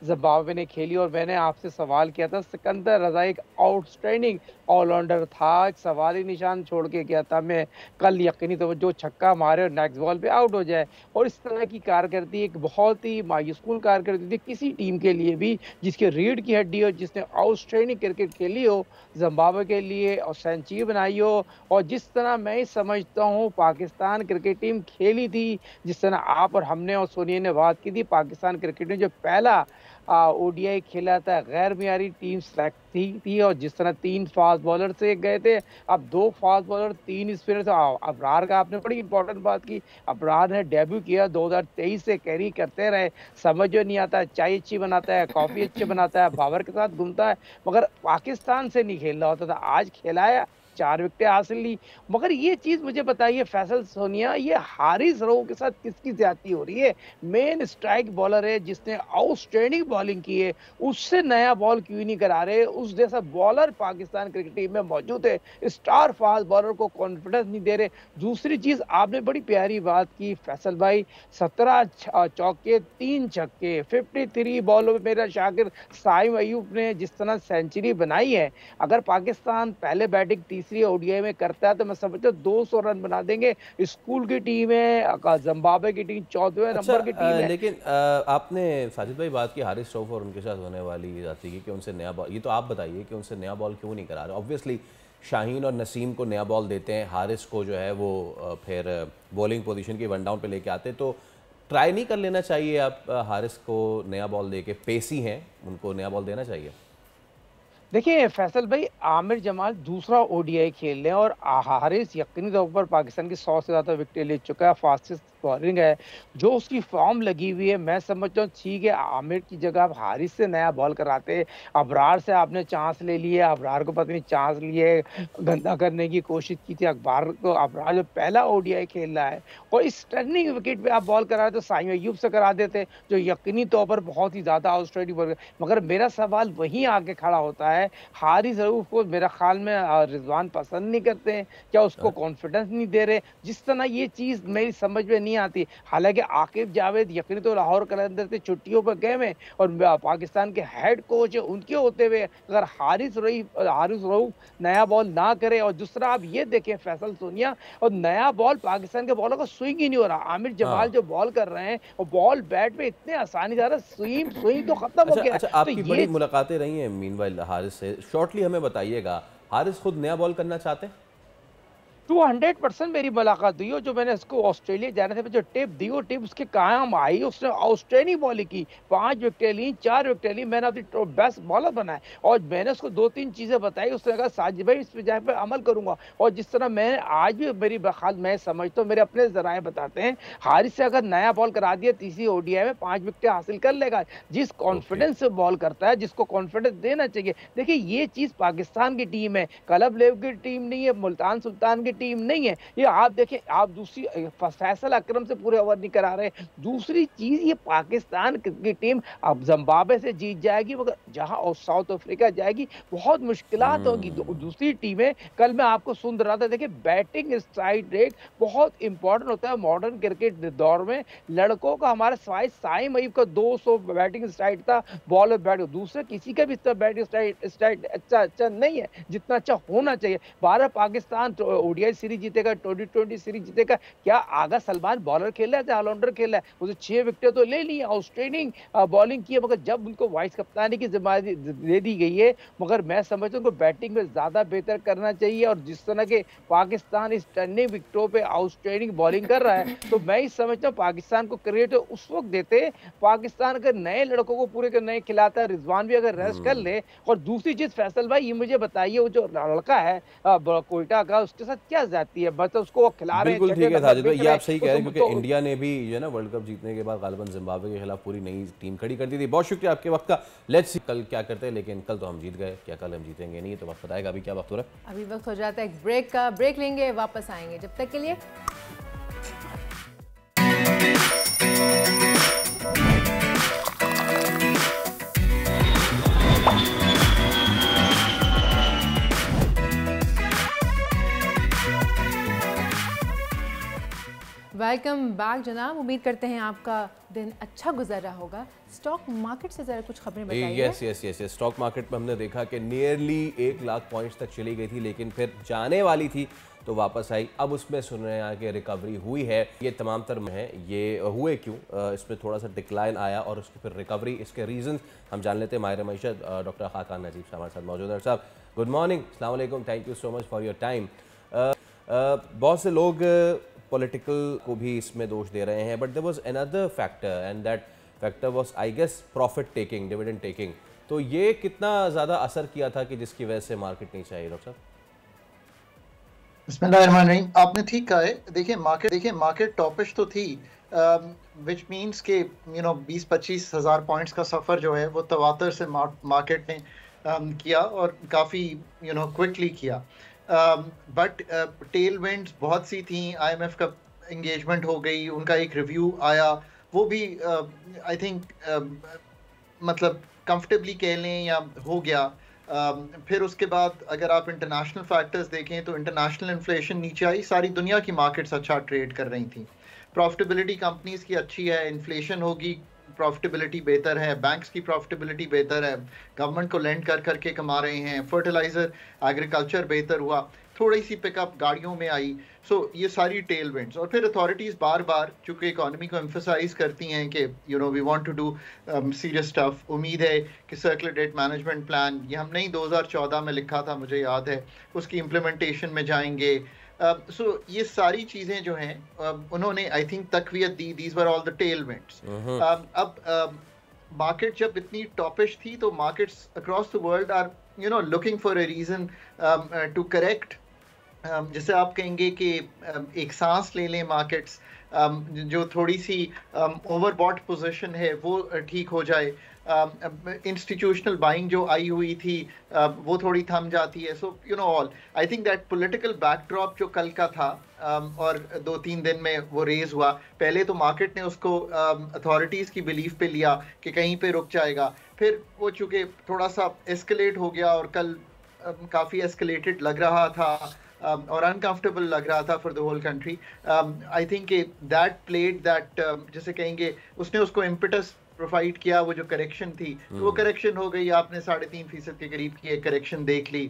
जिम्बाब्वे ने खेली, और मैंने आपसे सवाल किया था, सिकंदर रजा एक आउटस्टैंडिंग ऑलराउंडर था, एक सवाली निशान छोड़ के गया था मैं कल यकीनी तौर पर जो छक्का मारे और नेक्स्ट बॉल पे आउट हो जाए। और इस तरह की कारकर्दगी एक बहुत ही मायूसकुन कारकर्दगी थी किसी टीम के लिए भी जिसके रीढ़ की हड्डी हो, जिसने आउटस्टैंडिंग क्रिकेट खेली हो जिम्बाब्वे के लिए और सेंचुरी बनाई हो। और जिस तरह मैं समझता हूँ पाकिस्तान क्रिकेट टीम खेली थी, जिस तरह आप और हमने और सोनिया ने बात की थी, पाकिस्तान क्रिकेट ने जो पहला ओडीआई खेला था गैर मियारी टीम सेलेक्ट थी और जिस तरह 3 फास्ट बॉलर से गए थे, अब 2 फास्ट बॉलर 3 स्पिनर से। अबरार का आपने बड़ी इंपॉर्टेंट बात की, अबरार ने डेब्यू किया 2023 से कैरी करते रहे, समझ जो नहीं आता, चाय अच्छी बनाता है, कॉफ़ी अच्छी बनाता है, बाबर के साथ घूमता है, मगर पाकिस्तान से नहीं खेल रहा होता था। आज खिलाया, 4 विकेटें हासिल ली। मगर ये चीज़ मुझे बताइए फैसल सोनिया, ये हारिस रऊफ के साथ किसकी ज्यादती हो रही है? मेन स्ट्राइक बॉलर है जिसने आउटस्टैंडिंग बॉलिंग की है, उससे नया बॉल क्यों नहीं करा रहे? उस जैसा बॉलर पाकिस्तान क्रिकेट टीम में मौजूद है, स्टार फास्ट बॉलर को कॉन्फिडेंस नहीं दे रहे। दूसरी चीज़ आपने बड़ी प्यारी बात की फैसल भाई, 17 चौके 3 छक्के 53 बॉलों में मेरा शागिर साइम अयूब ने जिस तरह सेंचुरी बनाई है, अगर पाकिस्तान पहले बैटिंग तीसरी ओडीआई में करता है तो मैं समझता हूं 200 रन बना देंगे। स्कूल की टीम है, जिम्बाब्वे की टीम 14वें नंबर की टीम है। लेकिन आपने साजिद भाई बात की हारिस रऊफ और उनके साथ होने वाली जाती कि उनसे नया बॉल, ये तो आप बताइए कि उनसे नया बॉल क्यों नहीं करा रहे? ऑब्वियसली शाहीन और नसीम को नया बॉल देते हैं, हारिस को जो है वो फिर बॉलिंग पोजीशन की वन डाउन पे लेके आते, तो ट्राई नहीं कर लेना चाहिए आप हारिस को नया बॉल दे के? पेसी हैं, उनको नया बॉल देना चाहिए। देखिए फैसल भाई, आमिर जमाल दूसरा ओडीआई खेल रहे हैं और हारिस यकीनी तौर पर पाकिस्तान की 100 से ज़्यादा विकेट ले चुका है, फास्टेस्ट बॉलिंग है, जो उसकी फॉर्म लगी हुई है। मैं समझता हूँ ठीक है, आमिर की जगह आप हारिस से नया बॉल कराते, अबरार से आपने चांस ले लिया, अबरार को पता नहीं चांस लिए गंदा करने की कोशिश की थी अखबार को। अबरार जो पहला ओडीआई खेल रहा है और इस टर्निंग विकेट पे आप बॉल करा रहे तो साइम अयूब से करा देते, जो यकीनी तौर पर बहुत ही ज़्यादा आउटस्टैंडिंग बॉल। मगर मेरा सवाल वहीं आके खड़ा होता है, हारिस रऊफ को मेरा ख्याल में रिजवान पसंद नहीं करते हैं, क्या उसको कॉन्फिडेंस नहीं दे रहे? जिस तरह ये चीज़ मेरी समझ में नहीं आती। हालांकि आकिब जावेद यकीनी तो लाहौर कलंदर से छुट्टियों पर गए हैं और पाकिस्तान के हेड कोच है, उनके होते हुए अगर हारिस रऊफ नया बॉल ना करे। और दूसरा आप ये देखें फैसल सोनिया, और नया बॉल पाकिस्तान के बॉलर का स्विंग ही नहीं हो रहा। आमिर जमाल जो बॉल कर रहे हैं और बॉल बैट पे इतने आसानी से आ रहा है, स्विंग तो खत्म हो गया। अच्छा, आपकी बड़ी मुलाकातें रही हैं मीनवाइल हारिस से, शॉर्टली हमें बताइएगा, हारिस खुद नया बॉल करना चाहते हैं? 200% मेरी मुलाकात हुई, और जो मैंने उसको ऑस्ट्रेलिया जाने से जो टिप दी, वो टिप उसके काम आई। उसने आउटस्टैंडिंग बॉलिंग की, 5 विकेटें ली, 4 विकेटें ली, मैंने अपनी बेस्ट बॉलर बनाया। और मैंने उसको 2-3 चीजें बताई, उसने कहा साजिद भाई इस पे जहाँ पे अमल करूंगा। और जिस तरह मैंने आज भी मेरी बखाल मैं समझता हूँ, मेरे अपने जराए बताते हैं, हारिस से अगर नया बॉल करा दिया तीसरी ओडीआई में 5 विकेटें हासिल कर लेगा। जिस कॉन्फिडेंस से बॉल करता है, जिसको कॉन्फिडेंस देना चाहिए। देखिए ये चीज पाकिस्तान की टीम है, क्लब लेव की टीम नहीं है, मुल्तान सुल्तान की टीम नहीं है। ये आप देखें, आप दूसरी फैसल अकरम से पूरे ओवर नहीं करा रहे। दूसरी चीज, ये पाकिस्तान की टीम अब जिम्बाब्वे से जीत जाएगी, मगर जहां और साउथ अफ्रीका जाएगी बहुत मुश्किलात होगी। दूसरी टीमें, कल मैं आपको सुन रहा था, देखिए बैटिंग स्ट्राइक रेट बहुत इंपॉर्टेंट होता है मॉडर्न क्रिकेट दौर में। लड़कों का हमारा साइम अयूब का 200 बैटिंग स्ट्राइक था, बॉलर बैट, दूसरे किसी का भी इतना बैटिंग स्ट्राइक अच्छा नहीं है जितना अच्छा होना चाहिए। 12 पाकिस्तान ओडीआई सीरीज जीतेगा, T20 सीरीज जीतेगा। क्या आगा सलमान बॉलर खेल रहा है, ऑलराउंडर खेल रहा है? उसे 6 विकेटें तो ले ली, आउटस्टैंडिंग बॉलिंग की है, मगर जब उनको वाइस कप्तानी की जिम्मेदारी दे दी गई है, मगर मैं समझता हूँ उनको बैटिंग में ज्यादा बेहतर करना चाहिए। और जिस तरह के पाकिस्तान इस टर्निंग विकेटों पे आउटस्टैंडिंग बॉलिंग कर रहा है, तो मैं ही समझता हूँ पाकिस्तान को क्रिकेट उस वक्त देते, पाकिस्तान अगर नए लड़कों को पूरे के नए खिलाता है, रिजवान भी अगर रेस्ट कर ले। और दूसरी चीज फैसल भाई, ये मुझे बताइए, वो जो लड़का है कोयटा का, उसके साथ क्या जाती है? बस उसको वो खिला रहे हैं। बिल्कुल ठीक है साजिद भाई, ये आप सही कह रहे हैं, क्योंकि इंडिया ने भी जो है ना वर्ल्ड कप जीतने के बाद गालिबन जिम्बाब्वे के खिलाफ पूरी नई टीम खड़ी कर दी थी। बहुत शुक्रिया आपके वक्त का। लेट्स सी कल क्या करते हैं, लेकिन कल तो हम जीत गए, क्या कल हम जीतेंगे नहीं, तो वक्त बताएगा। अभी क्या वक्त हो रहा है? अभी वक्त हो जाता है एक ब्रेक का। ब्रेक लेंगे, वापस आएंगे, जब तक के लिए वेलकम बैक जनाब। उम्मीद करते हैं आपका दिन अच्छा गुजर रहा होगा। स्टॉक मार्केट से जरा कुछ खबरें बताइए। यस स्टॉक मार्केट में हमने देखा कि नियरली 1 लाख पॉइंट्स तक चली गई थी, लेकिन फिर जाने वाली थी तो वापस आई। अब उसमें सुन रहे हैं कि रिकवरी हुई है। ये तमाम तरह है, ये हुए क्यों, इसमें थोड़ा सा डिक्लाइन आया और उसकी फिर रिकवरी, इसके रीजंस हम जान लेते हैं। माहिर मईशत डॉक्टर खाकान नजीब साहब हमारे साथ मौजूद हैं। साहब गुड मॉर्निंग, अस्सलाम वालेकुम, thank you so much for your time. बहुत से लोग पॉलिटिकल को भी इसमें दोष दे रहे हैं, but there was another factor and that factor was I guess profit taking, dividend taking. तो ये कितना ज़्यादा असर किया था कि जिसकी वजह से मार्केट नहीं चाहिए? डॉक्टर साहब बिस्मिल्लाहिर्रहमानिर्रहीम, आपने ठीक कहा है। देखिए मार्केट टॉपिश तो थी, विच मीन्स के 20-25 हज़ार पॉइंट्स का सफ़र जो है वो तवातर से मार्केट ने किया और काफ़ी क्विकली किया। बट टेल विंड्स बहुत सी थी, IMF का इंगेजमेंट हो गई, उनका एक रिव्यू आया, वो भी आई थिंक मतलब कंफर्टेबली कह लें या हो गया। फिर उसके बाद अगर आप इंटरनेशनल फैक्टर्स देखें तो इंटरनेशनल इन्फ्लेशन नीचे आई, सारी दुनिया की मार्केट्स अच्छा ट्रेड कर रही थी, प्रॉफिटेबिलिटी कंपनीज की अच्छी है, इन्फ्लेशन होगी, प्रॉफिटेबिलिटी बेहतर है, बैंक्स की प्रॉफिटेबिलिटी बेहतर है, गवर्नमेंट को लेंड कर करके कमा रहे हैं, फर्टिलाइजर एग्रीकल्चर बेहतर हुआ, थोड़ी सी पिकअप गाड़ियों में आई। सो ये सारी टेल विंड्स। और फिर अथॉरिटीज़ बार बार चूँकि इकोनॉमी को एम्फसाइज करती हैं कि we want to do serious stuff, उम्मीद है कि सर्कुलर डेट मैनेजमेंट प्लान, ये हमने ही 2014 में लिखा था, मुझे याद है, उसकी इम्प्लीमेंटेशन में जाएंगे। सो ये सारी चीज़ें जो हैं उन्होंने आई थिंक तकवीयत दी। These were all the tail winds. अब मार्केट जब इतनी टॉपिश थी तो markets across the world are looking for a reason to correct. जैसे आप कहेंगे कि एक सांस ले लें मार्केट्स, जो थोड़ी सी ओवरबॉट पोजीशन है वो ठीक हो जाए, इंस्टीट्यूशनल बाइंग जो आई हुई थी वो थोड़ी थम जाती है। So all I think that political backdrop जो कल का था और 2-3 दिन में वो रेज हुआ, पहले तो मार्केट ने उसको अथॉरिटीज़ की बिलीफ पे लिया कि कहीं पे रुक जाएगा, फिर वो चूँकि थोड़ा सा एस्केलेट हो गया और कल काफ़ी एस्केलेटेड लग रहा था और अनकंफर्टेबल लग रहा था for the whole country. I think that played that जैसे कहेंगे उसने उसको इम्पिटस प्रोवाइड किया, वो जो करेक्शन थी तो वो करेक्शन हो गई, आपने 3.5% के करीब की एक करेक्शन देख ली,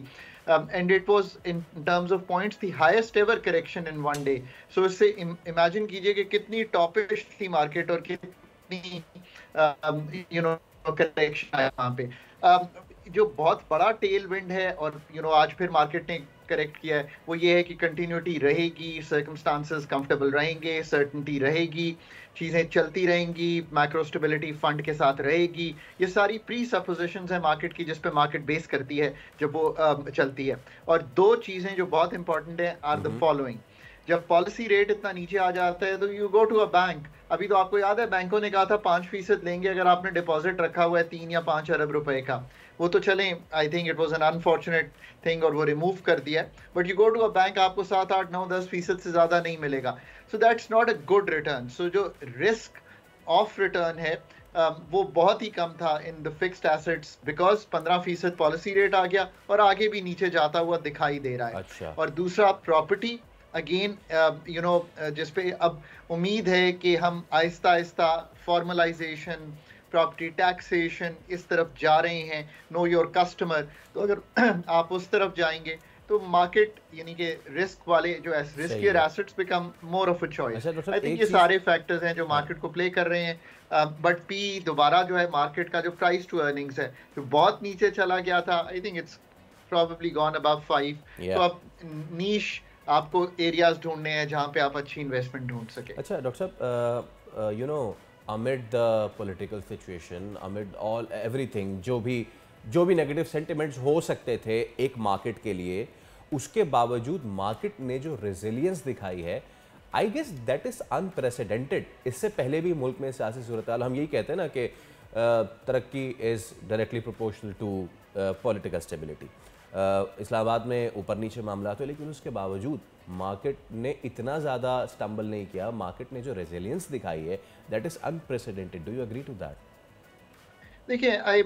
and it was in terms of points the highest ever correction in one day. So इससे इमेजिन कीजिए कि कितनी टॉपिश थी मार्केट और कितनी करेक्शन आया वहाँ पे। जो बहुत बड़ा टेल विंड है और आज फिर मार्केट ने करेक्ट किया है वो ये है कि कंटिन्यूटी रहेगी, सर्कमस्टांसेस कंफर्टेबल रहेंगे, सर्टेनिटी रहेगी, चीज़ें चलती रहेंगी, मैक्रो स्टेबिलिटी फंड के साथ रहेगी। ये सारी प्री सपोजिशंस है मार्केट की जिस पे मार्केट बेस करती है जब वो चलती है। और दो चीज़ें जो बहुत इंपॉर्टेंट है आर द फॉलोइंग। जब पॉलिसी रेट इतना नीचे आ जाता है तो you go to a bank. अभी तो आपको याद है बैंकों ने कहा था 5% लेंगे अगर आपने डिपॉजिट रखा हुआ है 3 या 5 अरब रुपए का। वो तो चलें, I think it was an unfortunate thing और वो रिमूव कर दिया। But you go to a bank, आपको 7, 8, 9, 10% से ज़्यादा नहीं मिलेगा। So that's not a good return. So जो रिस्क ऑफ रिटर्न है वो बहुत ही कम था in the fixed assets because 15% policy rate आ गया और आगे भी नीचे जाता हुआ दिखाई दे रहा है। अच्छा। और दूसरा प्रॉपर्टी अगेन यू नो जिस पे अब उम्मीद है कि हम Aahista Aahista formalisation, property taxation इस तरफ जा रहे हैं, नो योर कस्टमर। तो अगर आप उस तरफ जाएंगे तो मार्केट यानी कि रिस्क वाले जो riskier assets become more of a choice. I think ये सारे फैक्टर्स हैं जो मार्केट को प्ले कर रहे हैं। बट पी दोबारा जो है मार्केट का जो प्राइस टू अर्निंग्स है जो बहुत नीचे चला गया था, I think it's probably gone above 5। तो अब नीश आपको एरियाज ढूंढने हैं जहां पे आप अच्छी इन्वेस्टमेंट ढूंढ सके। अच्छा डॉक्टर साहब, you know amid the political situation, amid all everything, जो भी नेगेटिव सेंटिमेंट्स हो सकते थे एक मार्केट के लिए, उसके बावजूद मार्केट ने जो रेजिलियंस दिखाई है, I guess that is unprecedented. इससे पहले भी मुल्क में सियासी सूरत हाल, हम यही कहते हैं ना कि तरक्की is directly proportional to political stability. Islamabad में ऊपर नीचे मामला तो, लेकिन उसके बावजूद मार्केट ने इतना ज़्यादा स्टम्बल नहीं किया। मार्केट ने जो रेजिलियंस दिखाई है that is unprecedented. Do you agree to that? देखिए, आई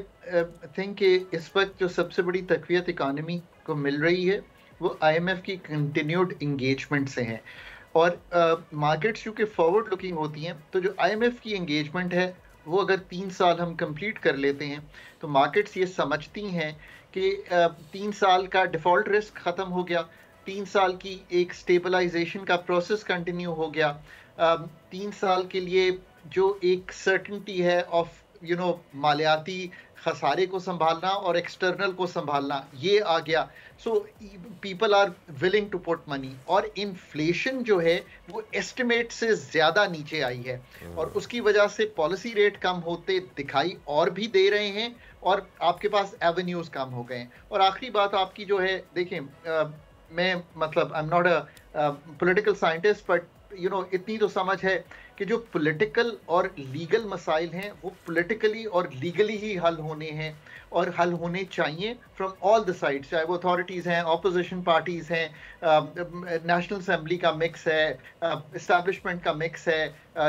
थिंक कि इस वक्त जो सबसे बड़ी तकवीत इकानमी को मिल रही है वो IMF की कंटिन्यूड इंगेजमेंट से है। और मार्केट्स क्योंकि फॉरवर्ड लुकिंग होती हैं तो जो IMF की इंगेजमेंट है वो अगर 3 साल हम कंप्लीट कर लेते हैं तो मार्केट्स ये समझती हैं कि 3 साल का डिफ़ॉल्ट रिस्क ख़त्म हो गया, 3 साल की एक स्टेबलाइजेशन का प्रोसेस कंटिन्यू हो गया, 3 साल के लिए जो एक सर्टेनिटी है ऑफ यू नो मालियाती खसारे को संभालना और एक्सटर्नल को संभालना ये आ गया। So people are willing to put money. और इन्फ्लेशन जो है वो एस्टिमेट से ज़्यादा नीचे आई है और उसकी वजह से पॉलिसी रेट कम होते दिखाई और भी दे रहे हैं और आपके पास एवेन्यूज़ कम हो गए हैं। और आखिरी बात आपकी जो है, देखें मैं मतलब I am not a political scientist but you know इतनी तो समझ है कि जो पॉलिटिकल और लीगल मसाइल हैं वो पॉलिटिकली और लीगली ही हल होने हैं और हल होने चाहिए फ्रॉम ऑल द साइड्स, चाहे वो अथॉरिटीज़ हैं, ऑपोजिशन पार्टीज़ हैं, नेशनल असेंबली का मिक्स है, इस्टेब्लिशमेंट का मिक्स है,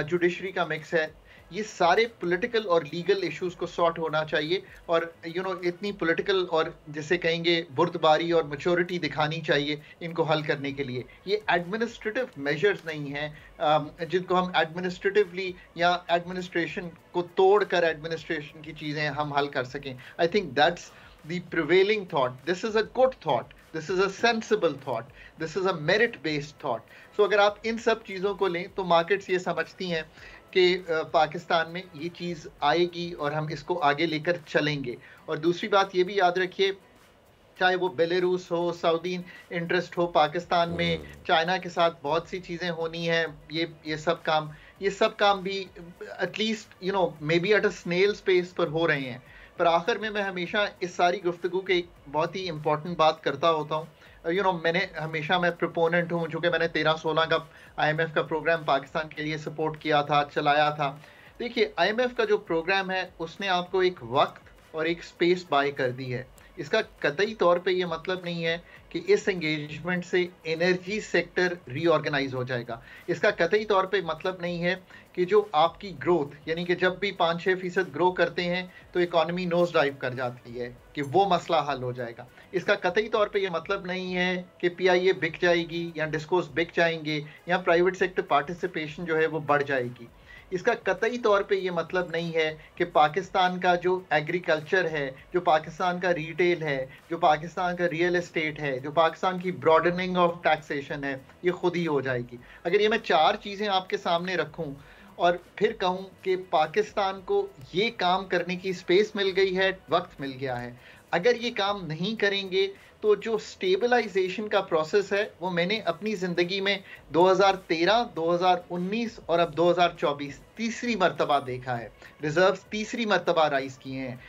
जुडिशरी का मिक्स है। ये सारे पॉलिटिकल और लीगल इश्यूज को सॉर्ट होना चाहिए और यू नो इतनी पॉलिटिकल और जिसे कहेंगे बुर्दबारी और मैच्योरिटी दिखानी चाहिए इनको हल करने के लिए। ये एडमिनिस्ट्रेटिव मेजर्स नहीं हैं जिनको हम एडमिनिस्ट्रेटिवली या एडमिनिस्ट्रेशन को तोड़कर एडमिनिस्ट्रेशन की चीज़ें हम हल कर सकें। आई think that's the prevailing thought. This is a good thought. This is a sensible thought. This is a merit-based thought. So अगर आप इन सब चीज़ों को लें तो मार्केट्स ये समझती हैं कि पाकिस्तान में ये चीज़ आएगी और हम इसको आगे लेकर चलेंगे। और दूसरी बात ये भी याद रखिए, चाहे वो बेलारूस हो, सऊदी इंटरेस्ट हो पाकिस्तान में, चाइना के साथ बहुत सी चीज़ें होनी हैं, ये सब काम भी at least you know maybe at a snail's pace पर हो रहे हैं। पर आखिर में मैं हमेशा इस सारी गुफ्तगू के एक बहुत ही इंपॉर्टेंट बात करता होता हूँ। यू नो मैं प्रोपोनेंट हूँ, चूँकि मैंने 13-16 का IMF का प्रोग्राम पाकिस्तान के लिए सपोर्ट किया था, चलाया था। देखिए, IMF का जो प्रोग्राम है उसने आपको एक वक्त और एक स्पेस बाय कर दी है। इसका कतई तौर पे ये मतलब नहीं है कि इस एंगेजमेंट से एनर्जी सेक्टर रीऑर्गेनाइज हो जाएगा। इसका कतई तौर पे मतलब नहीं है कि जो आपकी ग्रोथ यानी कि जब भी 5-6% ग्रो करते हैं तो इकॉनमी नोज डाइव कर जाती है कि वो मसला हल हो जाएगा। इसका कतई तौर पे ये मतलब नहीं है कि PIA बिक जाएगी या डिस्कोस बिक जाएंगे या प्राइवेट सेक्टर पार्टिसिपेशन जो है वो बढ़ जाएगी। इसका कतई तौर पे ये मतलब नहीं है कि पाकिस्तान का जो एग्रीकल्चर है, जो पाकिस्तान का रिटेल है, जो पाकिस्तान का रियल एस्टेट है, जो पाकिस्तान की ब्रॉडनिंग ऑफ टैक्सेशन है, ये खुद ही हो जाएगी। अगर ये मैं 4 चीज़ें आपके सामने रखूं और फिर कहूं कि पाकिस्तान को ये काम करने की स्पेस मिल गई है, वक्त मिल गया है, अगर ये काम नहीं करेंगे तो जो स्टेबलाइजेशन का प्रोसेस है वो मैंने अपनी ज़िंदगी में 2013, 2019 और अब 2024 तीसरी मर्तबा देखा है। रिजर्व्स तीसरी मर्तबा राइज किए हैं,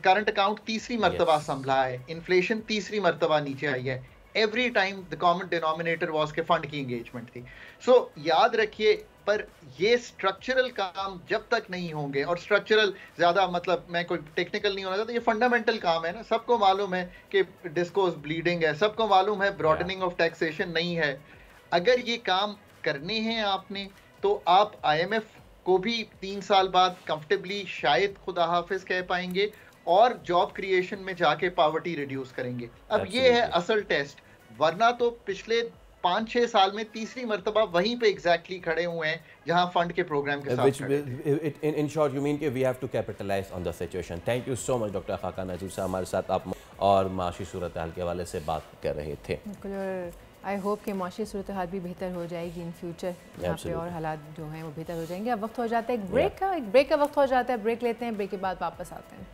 करंट अकाउंट तीसरी मर्तबा संभला है, इन्फ्लेशन तीसरी मर्तबा नीचे आई है। Every time the common denominator was के फंड की एंगेजमेंट थी। सो याद रखिए, पर ये स्ट्रक्चरल काम जब तक नहीं होंगे, और स्ट्रक्चरल ज़्यादा मतलब मैं कोई टेक्निकल नहीं होना चाहता, ये फंडामेंटल काम है ना। सबको मालूम है कि डिस्कोर्स ब्लीडिंग है, सबको मालूम है ब्रॉडनिंग ऑफ टैक्सेशन नहीं है। अगर ये काम करने हैं आपने, तो आप IMF को भी 3 साल बाद कंफर्टेबली शायद खुदा हाफिज कह पाएंगे और जॉब क्रिएशन में जाके पॉवर्टी रिड्यूस करेंगे। अब ये है असल टेस्ट, वरना तो पिछले 5-6 साल में तीसरी मर्तबा वहीं पे एग्जैक्टली खड़े हुए हैं जहां फंड के प्रोग्राम के साथ खड़े हैं। In short, you mean कि we have to capitalize on the situation. Thank you so much, doctor Khaqan Nazir sahab, हमारे साथ आप और माशी सूरत हाल के हवाले से बात कर रहे थे। आई होप कि माशी सूरत हाल भी बेहतर हो जाएगी इन फ्यूचर, यहाँ पे और हालात जो हैं वो बेहतर हो जाएंगे। अब वक्त हो जाता है एक ब्रेक का वक्त हो जाता है। ब्रेक लेते हैं, ब्रेक के बाद वापस आते हैं।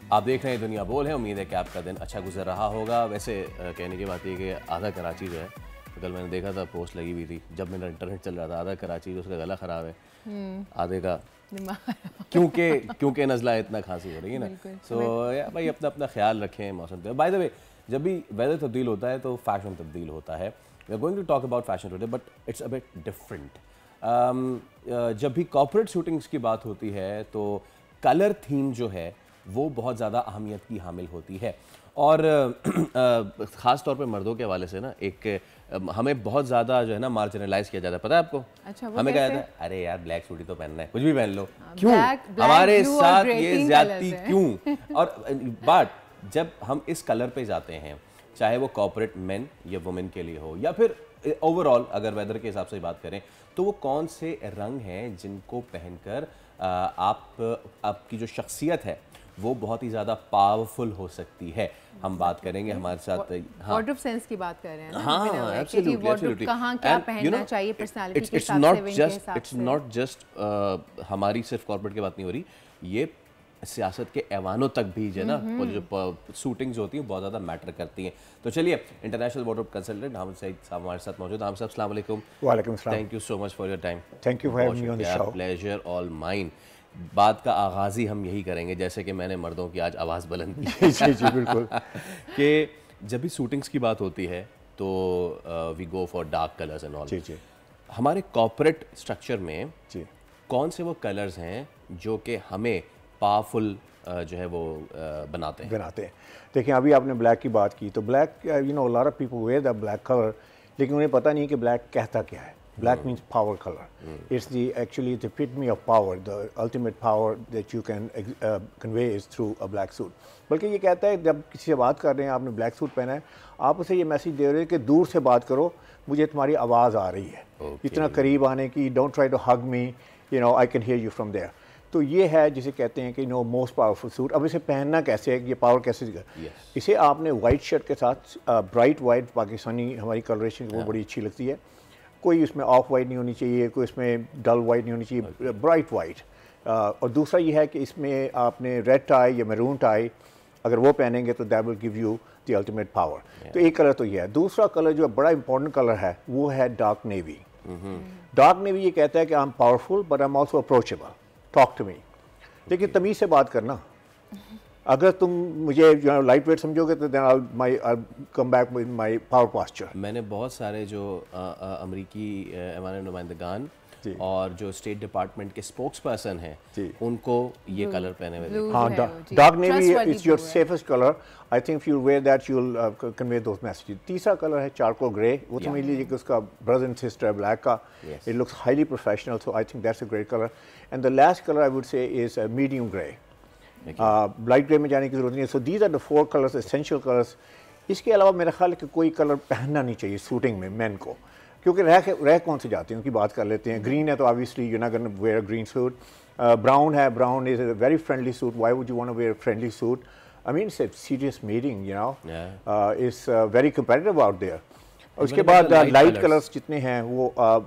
आप देख रहे हैं दुनिया बोल है। उम्मीद है कि आपका दिन अच्छा गुजर रहा होगा। वैसे कहने की बात ये कि आधा कराची जो है, तो कल मैंने देखा था पोस्ट लगी हुई थी जब मेरा इंटरनेट चल रहा था, आधा कराची जो उसका गला ख़राब है, आधे का क्योंकि नज़ला इतना खांसी हो रही है ना। सो भाई अपना अपना ख्याल रखें मौसम पे। बाय द वे, जब भी वेदर तब्दील होता है तो फैशन तब्दील होता है। We are going to talk about fashion today, but it's a bit different. जब भी कॉर्पोरेट शूटिंग्स की बात होती है तो कलर थीम जो है वो बहुत ज़्यादा अहमियत की हामिल होती है। और ख़ास तौर पे मर्दों के हवाले से ना एक हमें बहुत ज़्यादा जो है ना मार्जिनलाइज किया जाता है, पता है आपको? अच्छा, हमें कहा जाता है अरे यार ब्लैक सूट ही तो पहनना है, कुछ भी पहन लो, क्यों हमारे साथ ये ज्यादती क्यों? और बट जब हम इस कलर पे जाते हैं, चाहे वो कॉर्पोरेट मेन या वुमेन के लिए हो या फिर ओवरऑल अगर वेदर के हिसाब से बात करें, तो वो कौन से रंग हैं जिनको पहनकर आपकी जो शख्सियत है वो बहुत ही ज़्यादा पावरफुल हो सकती है। हम बात करेंगे हमारे साथ, वार्डरोब सेंस की बात कर रहे हैं ना। हाँ, एब्सोल्युटली कहाँ क्या पहनना चाहिए पर्सनालिटी के हिसाब से। इट्स नॉट जस्ट हमारी सिर्फ कॉर्पोरेट की बात नहीं हो रही, ये सियासत के ऐवानों तक भी जो है ना, जो शूटिंग्स होती हैं बहुत ज़्यादा मैटर करती हैं। तो चलिए, international wardrobe consultant Hamid Saeed साहब हमारे साथ मौजूद। हामिद साहब, अस्सलाम वालेकुम। वालेकुम सलाम। Thank you so much for your time. Thank you for having me on the show. Pleasure all mine. बात का आगाज़ ही हम यही करेंगे जैसे कि मैंने मर्दों की आज आवाज़ बुलंद की। जी जी बिल्कुल। कि जब भी शूटिंग्स की बात होती है तो we go for dark colours and all. जी जी। हमारे कॉर्पोरेट स्ट्रक्चर में जी कौन से वो कलर्स हैं जो कि हमें पावरफुल जो है वो बनाते हैं? देखिए, अभी आपने ब्लैक की बात की, तो black you know lot of people wear the black colour, लेकिन उन्हें पता नहीं कि ब्लैक कहता क्या है। Black means power color. It's actually the epitome of power. The ultimate power that you can convey is through a black suit. बल्कि ये कहता है जब किसी से बात कर रहे हैं, आपने ब्लैक सूट पहना है, आप उसे ये मैसेज दे रहे हैं कि दूर से बात करो, मुझे तुम्हारी आवाज़ आ रही है। इतना करीब आने की, don't try to hug me, you know I can hear you from there. तो ये है जिसे कहते हैं कि नो मोस्ट पावरफुल सूट। अब इसे पहनना कैसे है, ये पावर कैसे इसे आपने वाइट शर्ट के साथ ब्राइट वाइट पाकिस्तानी हमारी कलरेशन वो बड़ी अच्छी लगती है। कोई इसमें ऑफ वाइट नहीं होनी चाहिए, कोई इसमें डल वाइट नहीं होनी चाहिए, ब्राइट वाइट। और दूसरा ये है कि इसमें आपने रेड टाई या मैरून टाई अगर वो पहनेंगे तो that will give you the ultimate power. तो एक कलर तो ये है। दूसरा कलर जो बड़ा इंपॉर्टेंट कलर है वो है डार्क नेवी। डार्क नेवी ये कहता है कि I am powerful but I am also approachable, talk to me. लेकिन तमीज़ से बात करना। अगर तुम मुझे लाइट वेट समझोगे तो then I come back with my power posture. मैंने बहुत सारे जो अमेरिकी हमारे नुमाइंदगान और जो स्टेट डिपार्टमेंट के स्पोक्स पर्सन हैं उनको ये कलर पहने हुए। हाँ, dark navy is your safest colour. I think if you wear that you will convey those messages. तीसरा कलर है चारकोल ग्रे। वो समझ लीजिए कि उसका ब्रदर एंड सिस्टर है ब्लैक का। It looks highly professional, so I think that's a great colour. And the last colour I would say is medium grey. Light grey में जाने की जरूरत नहीं है। So these are the 4 colours, essential colours. इसके अलावा मेरा ख्याल है कि कोई कलर पहनना नहीं चाहिए शूटिंग में मैन को, क्योंकि रह कौन से जाते हैं उनकी बात कर लेते हैं। ग्रीन है तो obviously you not gonna wear a green suit. Brown है, brown is a very friendly suit, why would you want to wear a friendly suit? I mean, it's a serious meeting, you know. Yeah. It's very competitive out there. उसके what about बाद the light light colours? Colours जितने हैं वो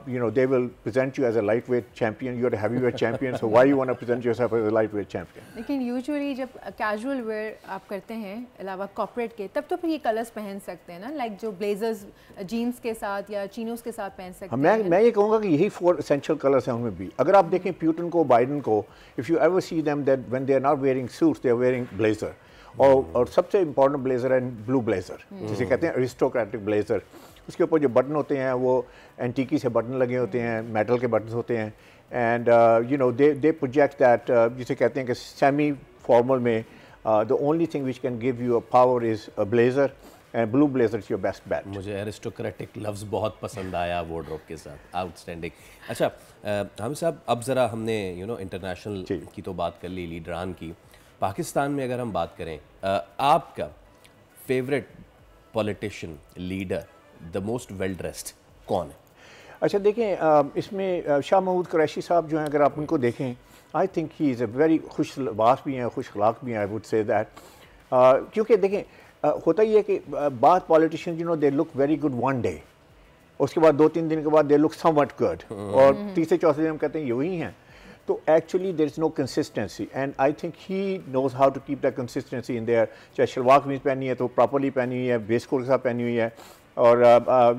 you know they will present you as a lightweight champion. You're a heavyweight champion, so why you want to present yourself as a lightweight champion? लेकिन usually जब casual wear आप करते हैं अलावा corporate के, तब तो फिर ये कलर्स पहन सकते हैं ना, लाइक जो ब्लेजर्स जीन्स के साथ या चिनोस के साथ पहन सकते हैं। मैं ये कहूँगा कि यही 4 essential कलर्स हैं उनमें भी। अगर आप देखें प्यूटन को, बाइडन को, if you ever see them that when they are not wearing suits they are wearing blazer, और सबसे इम्पोर्टेंट ब्लेजर है ब्लू ब्लेजर, जिसे कहते हैं अरिस्टोक्रेटिक ब्लेजर। उसके ऊपर जो बटन होते हैं वो एंटीकी से बटन लगे होते हैं, मेटल के बटन होते हैं, and you know they project that, जिसे कहते हैं कि सेमी फॉर्मल में the only thing which can give you a power is a blazer, and blue blazer is your best bat. मुझे एरिस्टोक्रेटिक लफ्ज़ बहुत पसंद आया वार्डरोब के साथ, आउटस्टैंडिंग। अच्छा हम साहब, अब ज़रा हमने इंटरनेशनल की तो बात कर ली, लीडरान की। पाकिस्तान में अगर हम बात करें, आपका favourite politician, leader, the most well dressed कौन है? अच्छा देखें, इसमें शाह महमूद कुरैशी साहब जो हैं, अगर आप उनको देखें, आई think he is a very खुश लिबास भी हैं, खुश अखलाक भी हैं, आई वुड से दैट। क्योंकि देखें होता ही है कि बात politician you know they look very good one day, उसके बाद 2-3 दिन के बाद दे लुक समवट गुड, और तीसरे चौथे दिन हम कहते हैं ये वही हैं। तो actually there is no consistency, and I think he knows how to keep that consistency in there. चाहे शलवार कमीज पहनी है तो प्रॉपरली पहनी हुई है, वेस्ट कोट के साथ पहनी हुई है, और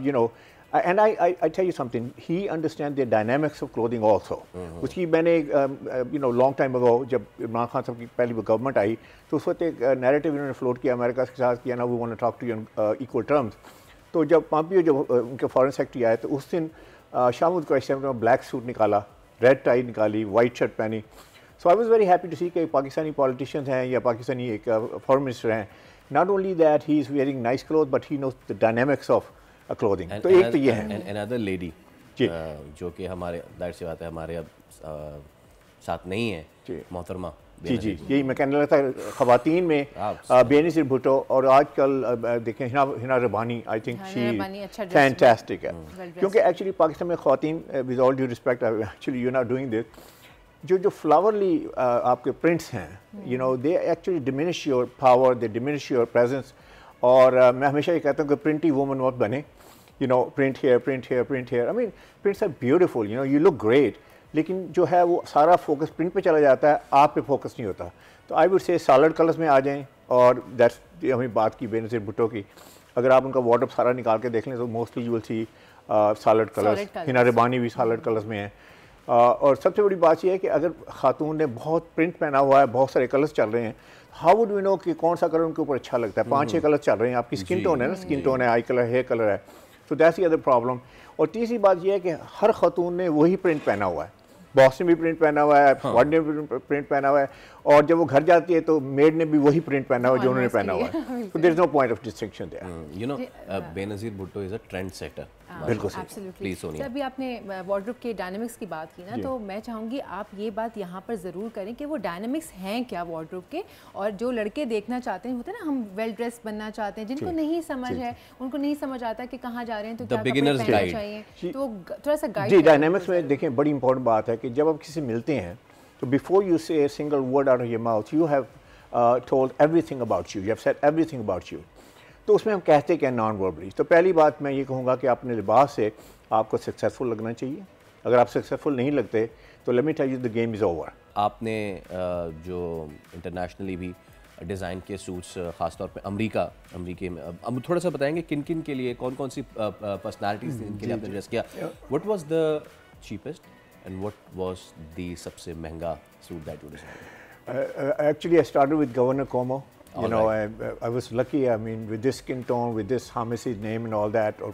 you know, and I tell you something, he understands the dynamics of clothing also. उसकी मैंने you know long time ago जब इमरान खान साहब की पहली गवर्नमेंट आई तो उस वक्त एक नैरेटिव इन्होंने फ्लोट किया अमेरिका के साथ किया ना, we want to talk to you on equal terms. तो जब पॉम्पियो जब उनके फॉरेन सेक्रेटरी आए तो उस दिन शाह महमूद कुरैशी ने ब्लैक सूट निकाला, रेड टाई निकाली, वाइट शर्ट पहनी। So I was very happy to see कि पाकिस्तानी पॉलिटिशियंस हैं या पाकिस्तानी एक फॉरेन मिनिस्टर हैं, not only that he is wearing nice clothes but he knows the dynamics of clothing. तो एक तो ये है। another lady जो कि हमारे जाहिर सी बात है हमारे अब साथ नहीं है, मोहतरमा जी यही मैं कहने लगा था, ख़वातीन में बेनज़ीर भुट्टो, और आजकल देखें हिना रबानी, आई थिंक शी फैंटास्टिक है। क्योंकि एक्चुअली पाकिस्तान में ख़वातीन, with all due respect, actually you not doing this, जो फ्लावरली आपके प्रिंट्स हैं, you no they actually diminish your power, they diminish your presence. और मैं हमेशा ये कहता हूँ कि प्रिंटी वुमन मत बने, you know print here print here print here. I mean prints are beautiful, you know you look great, लेकिन जो है वो सारा फोकस प्रिंट पे चला जाता है, आप पे फोकस नहीं होता। तो आई वुड से सॉलिड कलर्स में आ जाएं, और दैट्स हमें बात की बेनज़ीर भुट्टो की, अगर आप उनका वार्डरोब सारा निकाल के देख लें तो mostly you will see solid colours. Hina Rabbani भी सॉलिड कलर्स में है। और सबसे बड़ी बात यह है कि अगर खातून ने बहुत प्रिंट पहना हुआ है, बहुत सारे कलर्स चल रहे हैं, हाउ वुड वी नो कि कौन सा कलर उनके ऊपर अच्छा लगता है? 5-6 कलर चल रहे हैं, आपकी स्किन टोन है ना, स्किन टोन है, आई कलर, हेयर कलर है, so that's the other problem. और तीसरी बात यह है कि हर खातून ने वही प्रिंट पहना हुआ है, बॉस ने भी प्रिंट पहना हुआ है, वार्ड ने भी प्रिंट पहना हुआ है, और जब वो घर जाती है तो मेड ने भी वही प्रिंट पहना हुआ है जो उन्होंने पहना हुआ है। तो there is no point of distinction there. You know Benazir Bhutto is a trend setter. बिल्कुल सही। एब्सोल्युटली। सर, अभी आपने वार्डरोब के डायनामिक्स की बात की ना, तो मैं चाहूँगी आप ये बात यहाँ पर ज़रूर करें कि वो डायनामिक्स हैं क्या वार्डरोब के, और जो लड़के देखना चाहते हैं, होते हैं ना हम वेल ड्रेस बनना चाहते हैं, जिनको नहीं समझ है, उनको नहीं समझ आता कि कहाँ जा रहे हैं तो क्या कपड़े पहनना चाहिए, तो थोड़ा सा गाइड। जी, डायनामिक्स में देखें बड़ी इंपॉर्टेंट बात है कि जब आप किसी से मिलते हैं तो बिफोर यू से a single word out of your mouth you have told everything about you, you have said everything about you. तो उसमें हम कहते क्या नॉन वर्बली। तो पहली बात मैं ये कहूँगा कि अपने लिबास से आपको सक्सेसफुल लगना चाहिए। अगर आप सक्सेसफुल नहीं लगते तो let me tell you the game is over. आपने जो इंटरनेशनली भी डिज़ाइन के सूट्स ख़ासतौर पे अमरीके में, अब थोड़ा सा बताएंगे किन किन के लिए, कौन कौन सी पर्सनालिटीज़ इनके लिए आपने ड्रेस किया? What was the cheapest and what was the सबसे महंगा suit that you design? Actually I started with Governor Cuomo. You know, I was lucky. I mean, with this skin tone, with this Hamisi's name and all that, or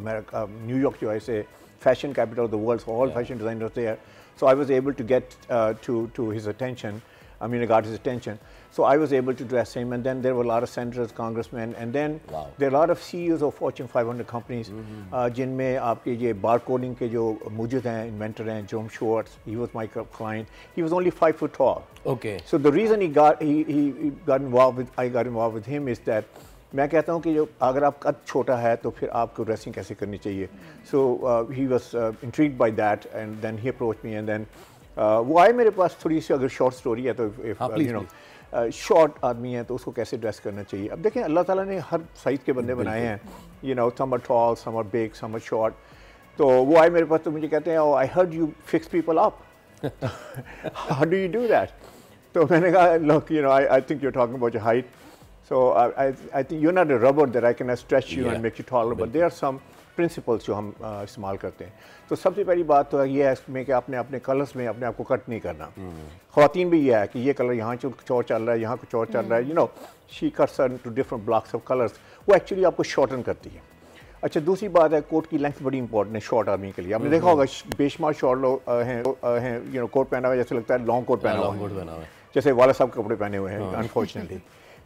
America, New York, I say, fashion capital of the world, so all fashion designers there. So I was able to get to his attention. I mean, I got his attention. So I was able to dress him, and then there were a lot of senators, congressmen, and then there are a lot of CEOs of Fortune 500 companies, जिनमें आपके ये barcoding के जो मुजिद हैं, inventor हैं, Jerome Schwartz, he was my client. He was only 5 foot tall. Okay. So the reason he got involved with, I got involved with him is that मैं कहता हूँ कि जो अगर आप कद छोटा है तो फिर आपको ड्रेसिंग कैसे करनी चाहिए. So he was intrigued by that, and then he approached me, and then वो आए मेरे पास. थोड़ी सी अगर शॉर्ट स्टोरी है तो you know, शॉर्ट आदमी है तो उसको कैसे ड्रेस करना चाहिए। अब देखें अल्लाह ताला ने हर साइज़ के बंदे बनाए हैं, you know, some are tall, some are big, some are short. तो वो आए मेरे पास तो मुझे कहते हैं, I heard you fix people up, how do you do that? तो मैंने कहा, look, you know, I think you are talking about your height, so I think you are not a rubber that I can stretch you and make you taller, but there are some principles जो हम इस्तेमाल करते हैं। तो सबसे पहली बात तो ये है इसमें कि आपने अपने कलर्स में अपने आप को कट नहीं करना। ख़वातीन भी ये है कि ये कलर यहाँ कुछ और चल रहा है, यहाँ कुछ और चल रहा है, you know, she cuts to different blocks of colours, वो एक्चुअली आपको शॉर्टन करती है। अच्छा, दूसरी बात है, कोट की लेंथ बड़ी इंपॉर्टेंट है शॉर्ट आदमी के लिए। आपने देखा होगा बेशुमार शॉर्ट लोग हैं, यू नो, कोट पहना हुआ जैसे लगता है लॉन्ग कोट पहना हुआ है, जैसे वाला साहब कपड़े पहने हुए हैं अनफॉर्चुनेटली।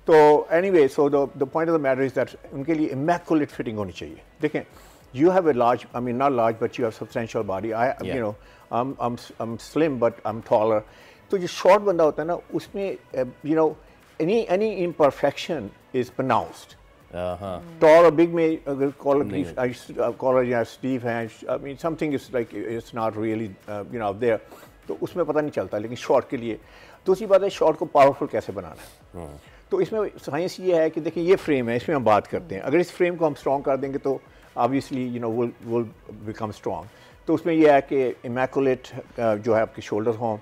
तो anyway, so the point of the matter is that उनके लिए इमैकुलेट फिटिंग होनी चाहिए। देखें, you have a large, I mean not large, but you have substantial body. You know, I'm slim but I'm taller. तो जो short बंदा होता है ना, उसमें you know any imperfection is pronounced. Tall or big में अगर collar या sleeve है, I mean something is like it's not really you know out there, तो उसमें पता नहीं चलता। लेकिन short के लिए दूसरी बात है, short को powerful कैसे बनाना है। तो इसमें साइंस ये है कि देखिए ये फ्रेम है, इसमें हम बात करते हैं। अगर इस फ्रेम को हम स्ट्रॉन्ग कर देंगे तो obviously you know will become strong। तो उसमें यह है कि immaculate जो है आपके शोल्डर हों,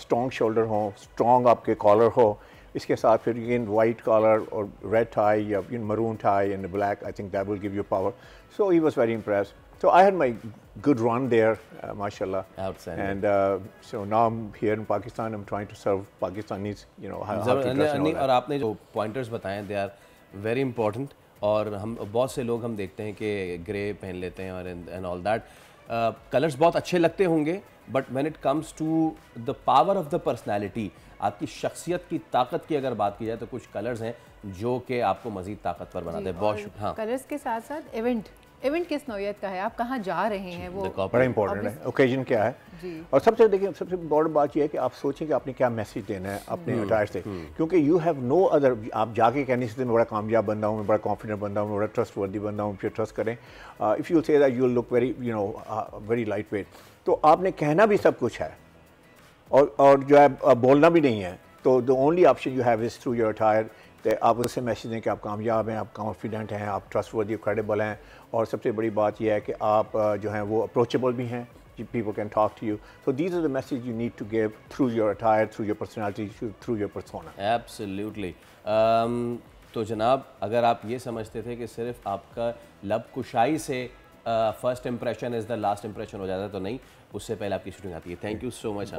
स्ट्रॉन्ग शोल्डर हों, स्ट्रॉन्ग आपके कॉलर हो, इसके साथ फिर अगेन वाइट कॉलर और रेड टाई या maroon tie and black, I think that will give you power. So he was very impressed. So I had my good run there, mashallah. Outstanding. And so now I'm here in Pakistan. I'm trying to serve Pakistanis, you know, how to dress and all that. और आपने जो pointers बताए, they are very important. और हम बहुत से लोग हम देखते हैं कि ग्रे पहन लेते हैं और एंड ऑल दैट, कलर्स बहुत अच्छे लगते होंगे, but when it comes to the power of the personality, आपकी शख्सियत की ताकत की अगर बात की जाए तो कुछ कलर्स हैं जो कि आपको मज़ीद ताकतवर बनाते हैं। बहुत हाँ, कलर्स के साथ साथ इवेंट किस नौयत का है, आप कहाँ जा रहे हैं, वो बड़ा इंपॉर्टेंट है, ओकेजन क्या है। और सबसे देखिए, सबसे बड़ी बात यह है कि आप सोचें कि आपने क्या मैसेज देना है अपने अटायर से, क्योंकि यू हैव नो अदर। आप जाके कहने से मैं बड़ा कामयाब बंदा हूँ, मैं बड़ा कॉन्फिडेंट बंदा हूँ, मैं बड़ा ट्रस्टवर्दी बंदा हूँ, फिर ट्रस्ट करें। If you say that you will look very you know very light weight. तो आपने कहना भी सब कुछ है और जो है बोलना भी नहीं है। तो the only option you have is through your attire. आप उससे मैसेज दें कि आप कामयाब हैं, आप कॉन्फिडेंट हैं, आप ट्रस्टवर्दी, क्रेडिबल हैं। और सबसे बड़ी बात यह है कि आप जो हैं वो अप्रोचेबल भी हैं, people can talk to you. So these are the messages you need to give through your attire, through your personality, through your persona. Absolutely. तो जनाब, अगर आप ये समझते थे कि सिर्फ आपका लब कुशाई से first impression is the last impression हो जाता है, तो नहीं, उससे पहले आपकी शूटिंग आती है। Thank you so much,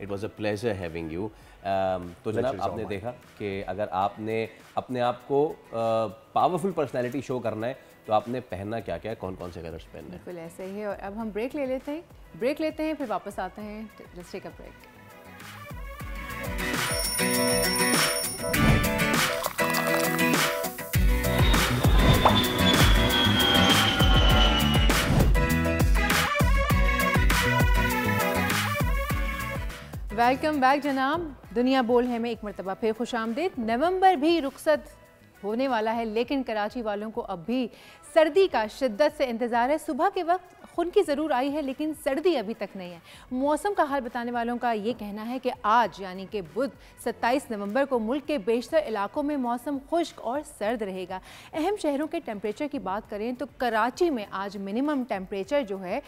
it was a pleasure having you. तो जनाब, आपने देखा कि अगर आपने अपने आप को पावरफुल पर्सनैलिटी शो करना है तो आपने पहनना क्या क्या है, कौन कौन से कलर्स पहनने हैं। बिल्कुल ऐसे ही है। और अब हम ब्रेक लेते हैं, फिर वापस आते हैं। Let's take a break. Welcome back जनाब। दुनिया बोल है में एक मरतबा फिर खुशामदीद। नवंबर भी रुखसत होने वाला है, लेकिन कराची वालों को अब भी सर्दी का शिद्दत से इंतज़ार है। सुबह के वक्त खुनकी ज़रूर आई है, लेकिन सर्दी अभी तक नहीं है। मौसम का हाल बताने वालों का ये कहना है कि आज यानी कि बुध 27 नवंबर को मुल्क के बेशतर इलाकों में मौसम खुश्क और सर्द रहेगा। अहम शहरों के टेम्परेचर की बात करें तो कराची में आज मिनिमम टेम्परेचर जो है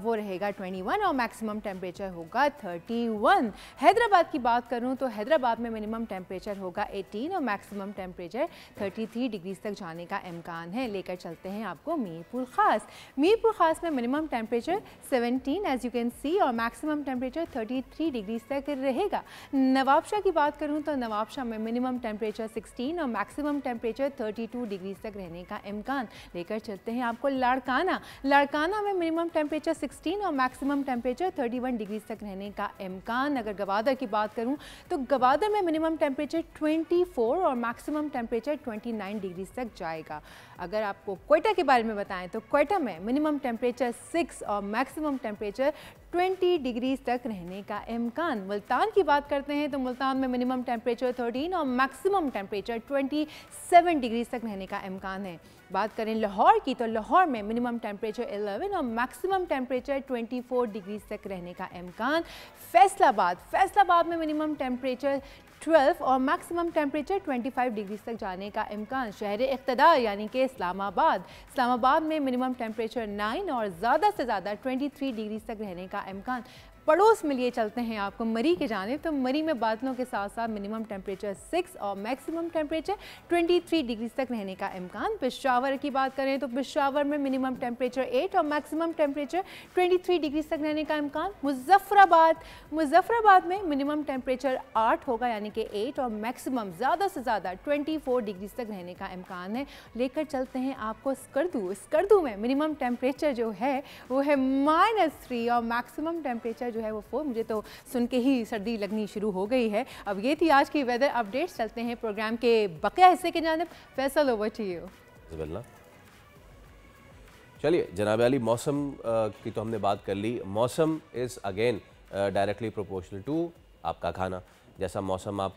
वो रहेगा 21 और मैक्सिमम टेम्परेचर होगा 31। हैदराबाद की बात करूँ तो हैदराबाद में मिनिमम टेम्परेचर होगा 18 और मैक्सिमम टेम्परेचर 33 डिग्रीज तक जाने का इम्कान है। लेकर चलते हैं आपको मीरपुर ख़ास में minimum temperature 17 as you can see और मैक्सिमम टेम्परेचर 33 डिग्रीज तक रहेगा। नवाबशाह की बात करूं तो नवाबशाह में मिनिमम टेम्परेचर 16 और मैक्सिमम टेम्परेचर 32 डिग्रीज तक रहने का इम्कान। लेकर चलते हैं आपको लाड़काना में मिनिमम टेम्परेचर 16 और मैक्सिमम टेम्परेचर 31 डिग्रीज तक रहने का इम्कान। अगर गवादर की बात करूं तो गवादर में मिनिमम टेम्परेचर 24 और मैक्सिमम टेम्परेचर 29 डिग्रीज तक जाएगा। अगर आपको क्वेटा के बारे में बताएं तो क्वेटा में मिनिमम टेम्परेचर 6 और मैक्सिमम टेम्परेचर 20 डिग्रीज तक रहने का इम्कान। मुल्तान की बात करते हैं तो मुल्तान में मिनिमम टेम्परेचर 13 और मैक्सिमम टेम्परेचर 27 डिग्रीज तक रहने का इम्कान है। बात करें लाहौर की तो लाहौर में मिनिमम टेम्परेचर 11 और मैक्सिमम टेम्परेचर 24 डिग्रीज तक रहने का इम्कान। फैसलाबाद में मिनिमम टेम्परेचर 12 और मैक्सिमम टेम्परेचर 25 डिग्री तक जाने का इम्कान। शहर इक़्तिदार यानी कि इस्लामाबाद में मिनिमम टेम्परेचर 9 और ज़्यादा से ज़्यादा 23 डिग्री तक रहने का इम्कान। पड़ोस में लिए चलते हैं आपको मरी के जानिब, तो मरी में बादलों के साथ साथ मिनिमम टेम्परेचर 6 और मैक्सिमम टेम्परेचर 23 डिग्री तक रहने का इम्कान। पेशावर की बात करें तो पेशावर में मिनिमम टेम्परेचर 8 और मैक्सिमम टेम्परेचर 23 डिग्री तक रहने का इम्कान। मुजफ्फराबाद में मिनिमम टेम्परेचर 8 होगा यानी कि 8 और मैक्सिमम ज़्यादा से ज़्यादा 24 डिग्री तक रहने का इम्कान है। लेकर चलते हैं आपको स्कर्दू में मिनिमम टेम्परेचर जो है वो है -3 और मैक्सिमम टेम्परेचर जो है वो 4। मुझे तो सुन के ही सर्दी लगनी शुरू हो गई है। अब ये थी आज की वेदर अपडेट्स। चलते हैं प्रोग्राम के बकिया हिस्से के जानिब। Faisal, over to you. चलिए जनाब अली, मौसम की तो हमने बात कर ली। मौसम is again directly proportional to आपका खाना। जैसा मौसम आप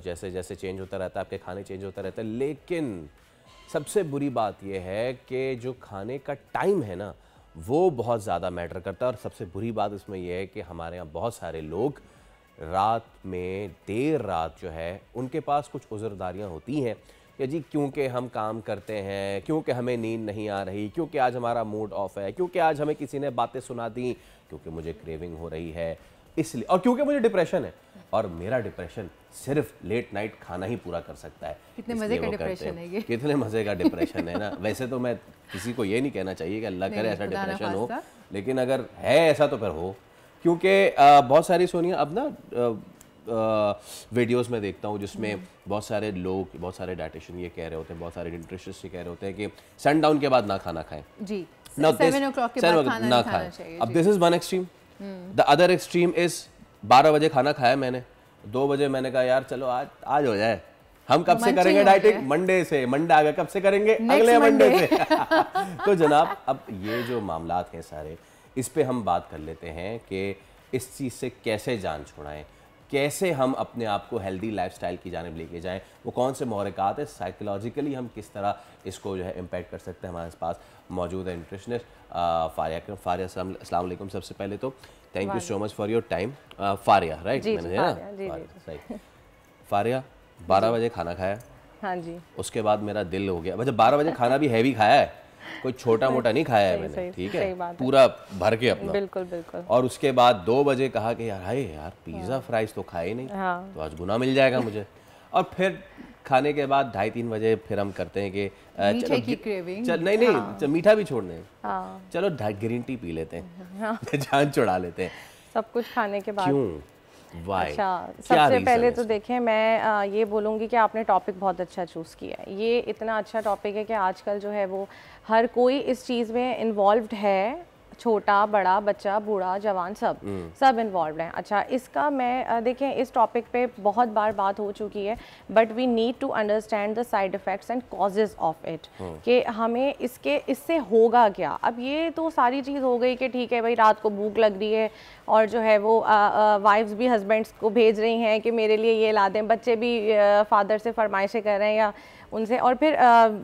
जैसे जैसे चेंज होता रहता है, आपके खाने चेंज होता रहता है। लेकिन सबसे बुरी बात यह है कि जो खाने का टाइम है ना, वो बहुत ज़्यादा मैटर करता है। और सबसे बुरी बात इसमें यह है कि हमारे यहाँ बहुत सारे लोग रात में देर रात जो है उनके पास कुछ उज़रदारियाँ होती हैं कि जी क्योंकि हम काम करते हैं, क्योंकि हमें नींद नहीं आ रही, क्योंकि आज हमारा मूड ऑफ है, क्योंकि आज हमें किसी ने बातें सुना दी, क्योंकि मुझे क्रेविंग हो रही है इसलिए, और क्योंकि मुझे डिप्रेशन है और मेरा डिप्रेशन सिर्फ लेट नाइट खाना ही पूरा कर सकता है। कितने मज़े का डिप्रेशन है ये। कितने मज़े का डिप्रेशन है ना। वैसे तो मैं किसी को ये नहीं कहना चाहिए कि अल्लाह करे ऐसा डिप्रेशन हो, लेकिन अगर है ऐसा तो फिर हो। क्योंकि बहुत सारी सोनिया अब ना वीडियोस में देखता हूँ जिसमें बहुत सारे लोग, बहुत सारे डाइटिशियन ये कह रहे होते हैं, बहुत सारे न्यूट्रिशनिस्ट ये कह रहे होते हैं कि सनडाउन के बाद ना खाना खाएं जी, 7 o'clock के बाद खाना ना खाएं। अब this is one extreme. The other extreme is 12 बजे खाना खाया मैंने, 2 बजे मैंने कहा यार चलो आज हो जाए, हम कब से करेंगे डाइटिंग? मंडे से। मंडे आ गया, कब से करेंगे? अगले मंडे से। तो जनाब अब ये जो मामलात हैं सारे, इस पे हम बात कर लेते हैं कि इस चीज़ से कैसे जान छुड़ाएं, कैसे हम अपने आप को हेल्दी लाइफस्टाइल की जानिब लेके जाएं, वो कौन से महरक़ात है, साइकोलॉजिकली हम किस तरह इसको जो है इम्पैक्ट कर सकते हैं। हमारे पास मौजूद है न्यूट्रिशनिस्ट फारिया। फारिया अस्सलाम वालेकुम। सबसे पहले तो thank you so much for your time. Faria right, मैंने राइट। फारिया 12 बजे खाना खाया, हाँ जी, उसके बाद मेरा दिल हो गया, मतलब 12 बजे खाना भी हैवी खाया है, कोई छोटा मोटा नहीं खाया है मैंने, ठीक है, पूरा भर के अपना, बिल्कुल बिल्कुल। और उसके बाद 2 बजे कहा कि यार पिज़्ज़ा फ्राइज तो खाए नहीं, तो आज गुना मिल जाएगा मुझे। और फिर खाने के बाद 2:30-3 बजे फिर हम करते हैं कि चल नहीं मीठा भी छोड़ने, चलो ग्रीन टी पी लेते हैं, जान छुड़ा लेते हैं सब कुछ खाने के बाद। क्यों? अच्छा, सबसे पहले तो देखें, मैं ये बोलूँगी कि आपने टॉपिक बहुत अच्छा चूज़ किया है। ये इतना अच्छा टॉपिक है कि आजकल जो है वो हर कोई इस चीज़ में इन्वॉल्व्ड है, छोटा बड़ा बच्चा बूढ़ा जवान सब इन्वॉल्व हैं। अच्छा, इसका मैं देखें इस टॉपिक पे बहुत बार बात हो चुकी है, but we need to understand the side effects and causes of it, कि हमें इससे होगा क्या। अब ये तो सारी चीज़ हो गई कि ठीक है भाई रात को भूख लग रही है और जो है वो वाइफ्स भी हस्बैंड्स को भेज रही हैं कि मेरे लिए ये ला दें, बच्चे भी फादर से फरमाइशें कर रहे हैं या उनसे। और फिर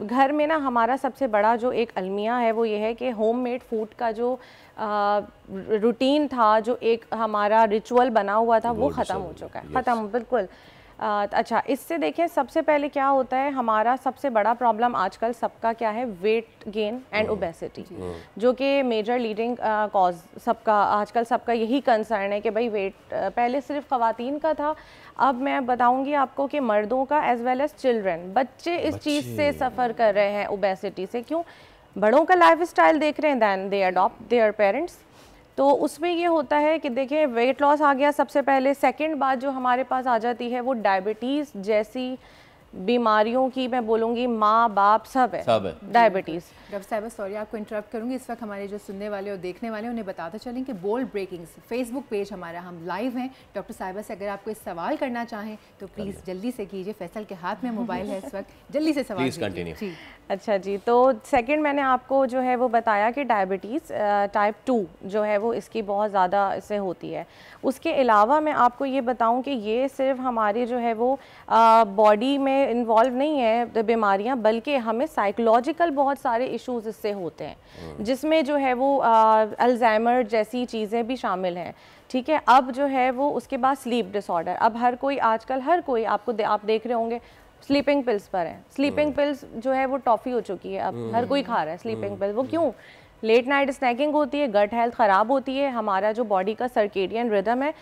घर में ना हमारा सबसे बड़ा जो एक अलमिया है वो ये है कि होममेड फूड का जो रूटीन था, जो एक हमारा रिचुअल बना हुआ था, वो ख़त्म हो चुका है, ख़त्म बिल्कुल। अच्छा, इससे देखें सबसे पहले क्या होता है, हमारा सबसे बड़ा प्रॉब्लम आजकल सबका क्या है, वेट गेन एंड ओबेसिटी, जो कि मेजर लीडिंग कॉज सबका आजकल सबका यही कंसर्न है कि भाई वेट पहले सिर्फ ख़वातीन का था, अब मैं बताऊंगी आपको कि मर्दों का एज वेल एज चिल्ड्रन, बच्चे इस चीज़ से सफ़र कर रहे हैं ओबेसिटी से। क्यों? बड़ों का लाइफ स्टाइल देख रहे हैं, than they adopt their parents. तो उसमें ये होता है कि देखिए वेट लॉस आ गया सबसे पहले, सेकंड बात जो हमारे पास आ जाती है वो डायबिटीज़ जैसी बीमारियों की, मैं बोलूँगी माँ बाप सब है डायबिटीज़। डॉक्टर साहिबा सॉरी आपको इंटरप्ट करूँगी, इस वक्त हमारे जो सुनने वाले और देखने वाले उन्हें बताते चलें कि बोल्ड ब्रेकिंग्स फेसबुक पेज हमारा, हम लाइव हैं। डॉक्टर साहिबा से अगर आप कोई सवाल करना चाहें तो प्लीज़ जल्दी से कीजिए, फैसल के हाथ में मोबाइल है इस वक्त, जल्दी से सवाल कीजिए। अच्छा जी, तो सेकंड मैंने आपको जो है वो बताया कि डायबिटीज़ टाइप 2 जो है वो इसकी बहुत ज़्यादा इससे होती है। उसके अलावा मैं आपको ये बताऊं कि ये सिर्फ हमारे जो है वो बॉडी में इन्वॉल्व नहीं है बीमारियां, बल्कि हमें साइकोलॉजिकल बहुत सारे इश्यूज इससे होते हैं, जिसमें जो है वो अल्जाइमर जैसी चीज़ें भी शामिल हैं। ठीक है। अब जो है वो उसके बाद स्लीप डिसऑर्डर, अब हर कोई आजकल आप देख रहे होंगे स्लीपिंग पिल्स पर है। स्लीपिंग पिल्स जो है वो टॉफ़ी हो चुकी है, अब हर कोई खा रहा है स्लीपिंग पिल्स। वो क्यों? लेट नाइट स्नैकिंग होती है, गट हेल्थ ख़राब होती है, हमारा जो बॉडी का सर्केडियन रिदम है,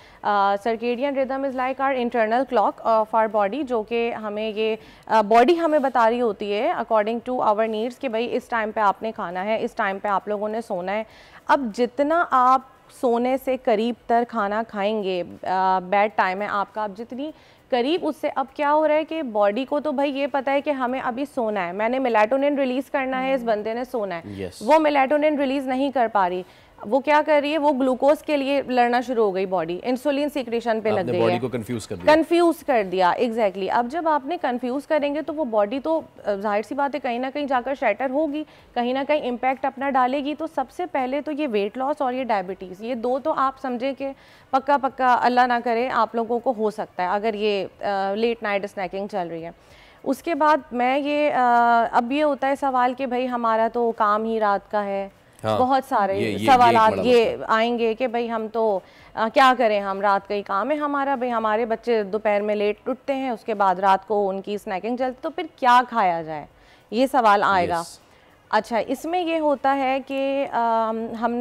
circadian rhythm is like our internal clock of our body, जो कि हमें ये बॉडी हमें बता रही होती है अकॉर्डिंग टू आवर नीड्स कि भाई इस टाइम पे आपने खाना है, इस टाइम पे आप लोगों ने सोना है। अब जितना आप सोने से करीब तर खाना खाएंगे, बेड टाइम है आपका, आप जितनी करीब उससे, अब क्या हो रहा है कि बॉडी को तो भाई ये पता है कि हमें अभी सोना है, मैंने मेलाटोनिन रिलीज करना है, इस बंदे ने सोना है, वो मेलाटोनिन रिलीज नहीं कर पा रही, वो क्या कर रही है, वो ग्लूकोज के लिए लड़ना शुरू हो गई बॉडी, इंसुलिन सिक्रेशन पे लग गई है, बॉडी को कंफ्यूज कर दिया एग्जैक्टली। अब जब आपने कंफ्यूज करेंगे तो वो बॉडी तो जाहिर सी बात है कहीं ना कहीं जाकर शैटर होगी, कहीं ना कहीं इम्पैक्ट अपना डालेगी। तो सबसे पहले तो ये वेट लॉस और ये डायबिटीज़, ये दो तो आप समझें कि पक्का अल्लाह ना करे आप लोगों को हो सकता है अगर ये लेट नाइट स्नैकिंग चल रही है। उसके बाद मैं ये अब ये होता है सवाल कि भाई हमारा तो काम ही रात का है, हाँ, बहुत सारे सवाल ये आएंगे कि भाई हम तो क्या करें, हम रात का ही काम है हमारा, भाई हमारे बच्चे दोपहर में लेट उठते हैं, उसके बाद रात को उनकी स्नैकिंग चलती, तो फिर क्या खाया जाए, ये सवाल आएगा। अच्छा, इसमें ये होता है कि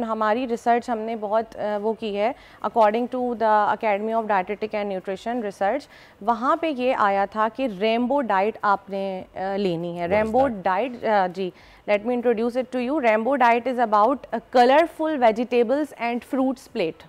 हमारी रिसर्च हमने बहुत वो की है according to the academy of dietetic and nutrition research, वहाँ पे ये आया था कि रेनबो डाइट आपने लेनी है। रेनबो डाइट, जी let me introduce it to you. Rainbow diet is about colourful vegetables and fruits plate,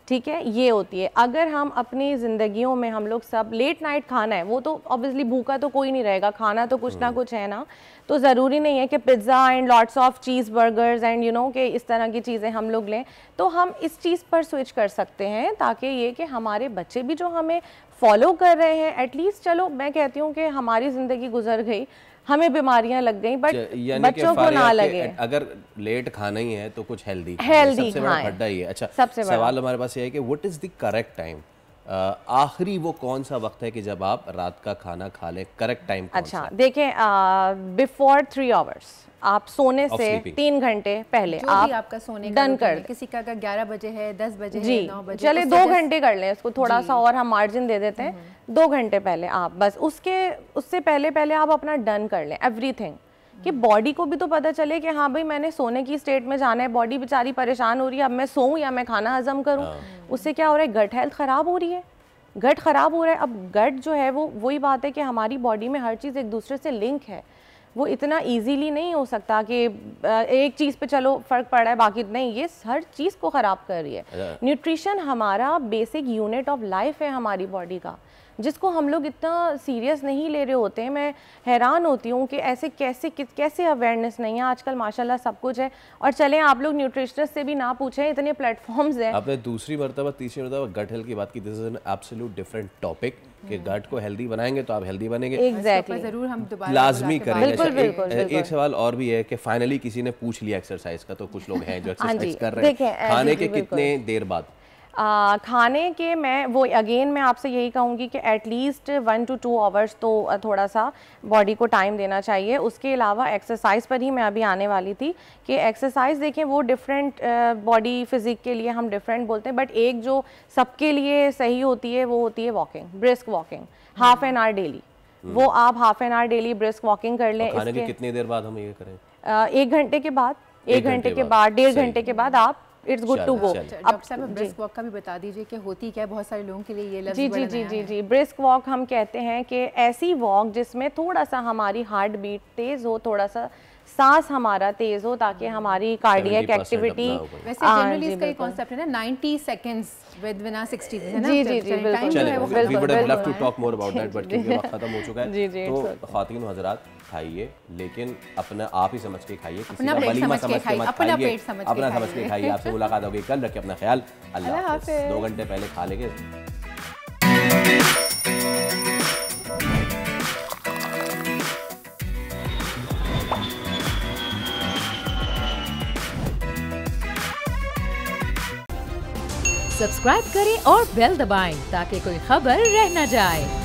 ठीक है, ये होती है। अगर हम अपनी ज़िंदगियों में हम लोग सब लेट नाइट खाना है, वो तो ऑब्वियसली भूखा तो कोई नहीं रहेगा, खाना तो कुछ ना कुछ है ना, तो ज़रूरी नहीं है कि pizza and lots of cheese burgers and you know कि इस तरह की चीज़ें हम लोग लें, तो हम इस चीज़ पर स्विच कर सकते हैं ताकि ये कि हमारे बच्चे भी जो हमें फॉलो कर रहे हैं, एटलीस्ट चलो मैं कहती हूँ कि हमारी ज़िंदगी गुजर गई, हमें बीमारियां लग गई, बट बच्चों को ना लगे। अगर लेट खाना ही है तो कुछ हेल्दी सबसे बड़ा फड्डा ही है। अच्छा, सबसे सवाल हमारे पास ये है कि what is the correct time, आखिरी वो कौन सा वक्त है कि जब आप रात का खाना खा लें, करेक्ट टाइम? अच्छा देखें, बिफोर 3 आवर्स आप सोने से 3 घंटे पहले आप आपका सोने डन कर दें। किसी का अगर 11 बजे है, 10 बजे जी, है, 9 बजे, चले 2 घंटे कर लें उसको, थोड़ा सा और हम मार्जिन दे देते हैं, 2 घंटे पहले आप बस उससे पहले आप अपना डन कर लें एवरीथिंग, कि बॉडी को भी तो पता चले कि हाँ भाई मैंने सोने की स्टेट में जाना है, बॉडी बेचारी परेशान हो रही है, अब मैं सोऊं या मैं खाना हजम करूं। उससे क्या हो रहा है, गट हेल्थ ख़राब हो रही है, गट ख़राब हो रहा है। अब गट जो है वो वही बात है कि हमारी बॉडी में हर चीज़ एक दूसरे से लिंक है, वो इतना इजीली नहीं हो सकता कि एक चीज़ पे चलो फ़र्क पड़ रहा है बाकी नहीं, ये हर चीज़ को ख़राब कर रही है। न्यूट्रिशन हमारा बेसिक यूनिट ऑफ लाइफ है हमारी बॉडी का, जिसको हम लोग इतना सीरियस नहीं ले रहे होते हैं। मैं हैरान होती हूँ कि ऐसे कैसे अवेयरनेस नहीं है। आजकल माशाल्लाह सब कुछ है, और चलें आप लोग न्यूट्रिशनिस्ट से भी ना पूछें, इतने प्लेटफॉर्म्स हैं। आपने तीसरी मरतबा गट हेल्थ की बात की, this is an absolute different topic, कि गट को हेल्दी बनाएंगे तो आप हेल्दी बनेंगे। एग्जैक्टली, जरूर हम दोबारा लाजमी करेंगे। बिल्कुल। एक सवाल और भी है कि फाइनली किसी ने पूछ लिया एक्सरसाइज का, तो कुछ लोग हैं जो एक्सरसाइज कर रहे हैं, खाने के कितने देर बाद? खाने के मैं आपसे यही कहूँगी कि एटलीस्ट 1 to 2 आवर्स तो थोड़ा सा बॉडी को टाइम देना चाहिए। उसके अलावा एक्सरसाइज पर ही मैं अभी आने वाली थी कि एक्सरसाइज देखें वो डिफरेंट बॉडी फिजिक के लिए हम डिफरेंट बोलते हैं, बट एक जो सबके लिए सही होती है वो होती है walking, brisk walking, half an hour daily. वो आप half an hour daily brisk walking कर लें। खाने के कितनी देर बाद हम ये करें? 1 घंटे के बाद, 1 घंटे के बाद, 1.5 घंटे के बाद आप it's good to go. Doctor साहब ब्रिस्क वॉक का भी बता दीजिए कि होती क्या है, बहुत सारे लोगों के लिए ये लफ्ज़ जी ब्रिस्क वॉक हम कहते हैं कि ऐसी वॉक जिसमें थोड़ा सा हमारी हार्ट बीट तेज हो, थोड़ा सा सांस हमारा तेज हो, ताकि हमारी कार्डियक एक्टिविटी, वैसे जनरली इसका एक कांसेप्ट है ना 90 सेकंड्स विद विना 60 है ना। जी बिल्कुल, we would have love to talk more about that, but क्योंकि वक्त खत्म हो चुका है। तो ख्वातीन हज़रात खाइए, लेकिन अपना आप ही समझ के खाइए, किसी का वलीमा समझ के मत खाइए, अपना समझ के खाइए। आपसे मुलाकात होगी कल, रखिए अपना ख्याल, अल्लाह हाफ़िज़। 2 घंटे पहले खा लेंगे। सब्सक्राइब करें और बेल दबाएं ताकि कोई खबर रह न जाए।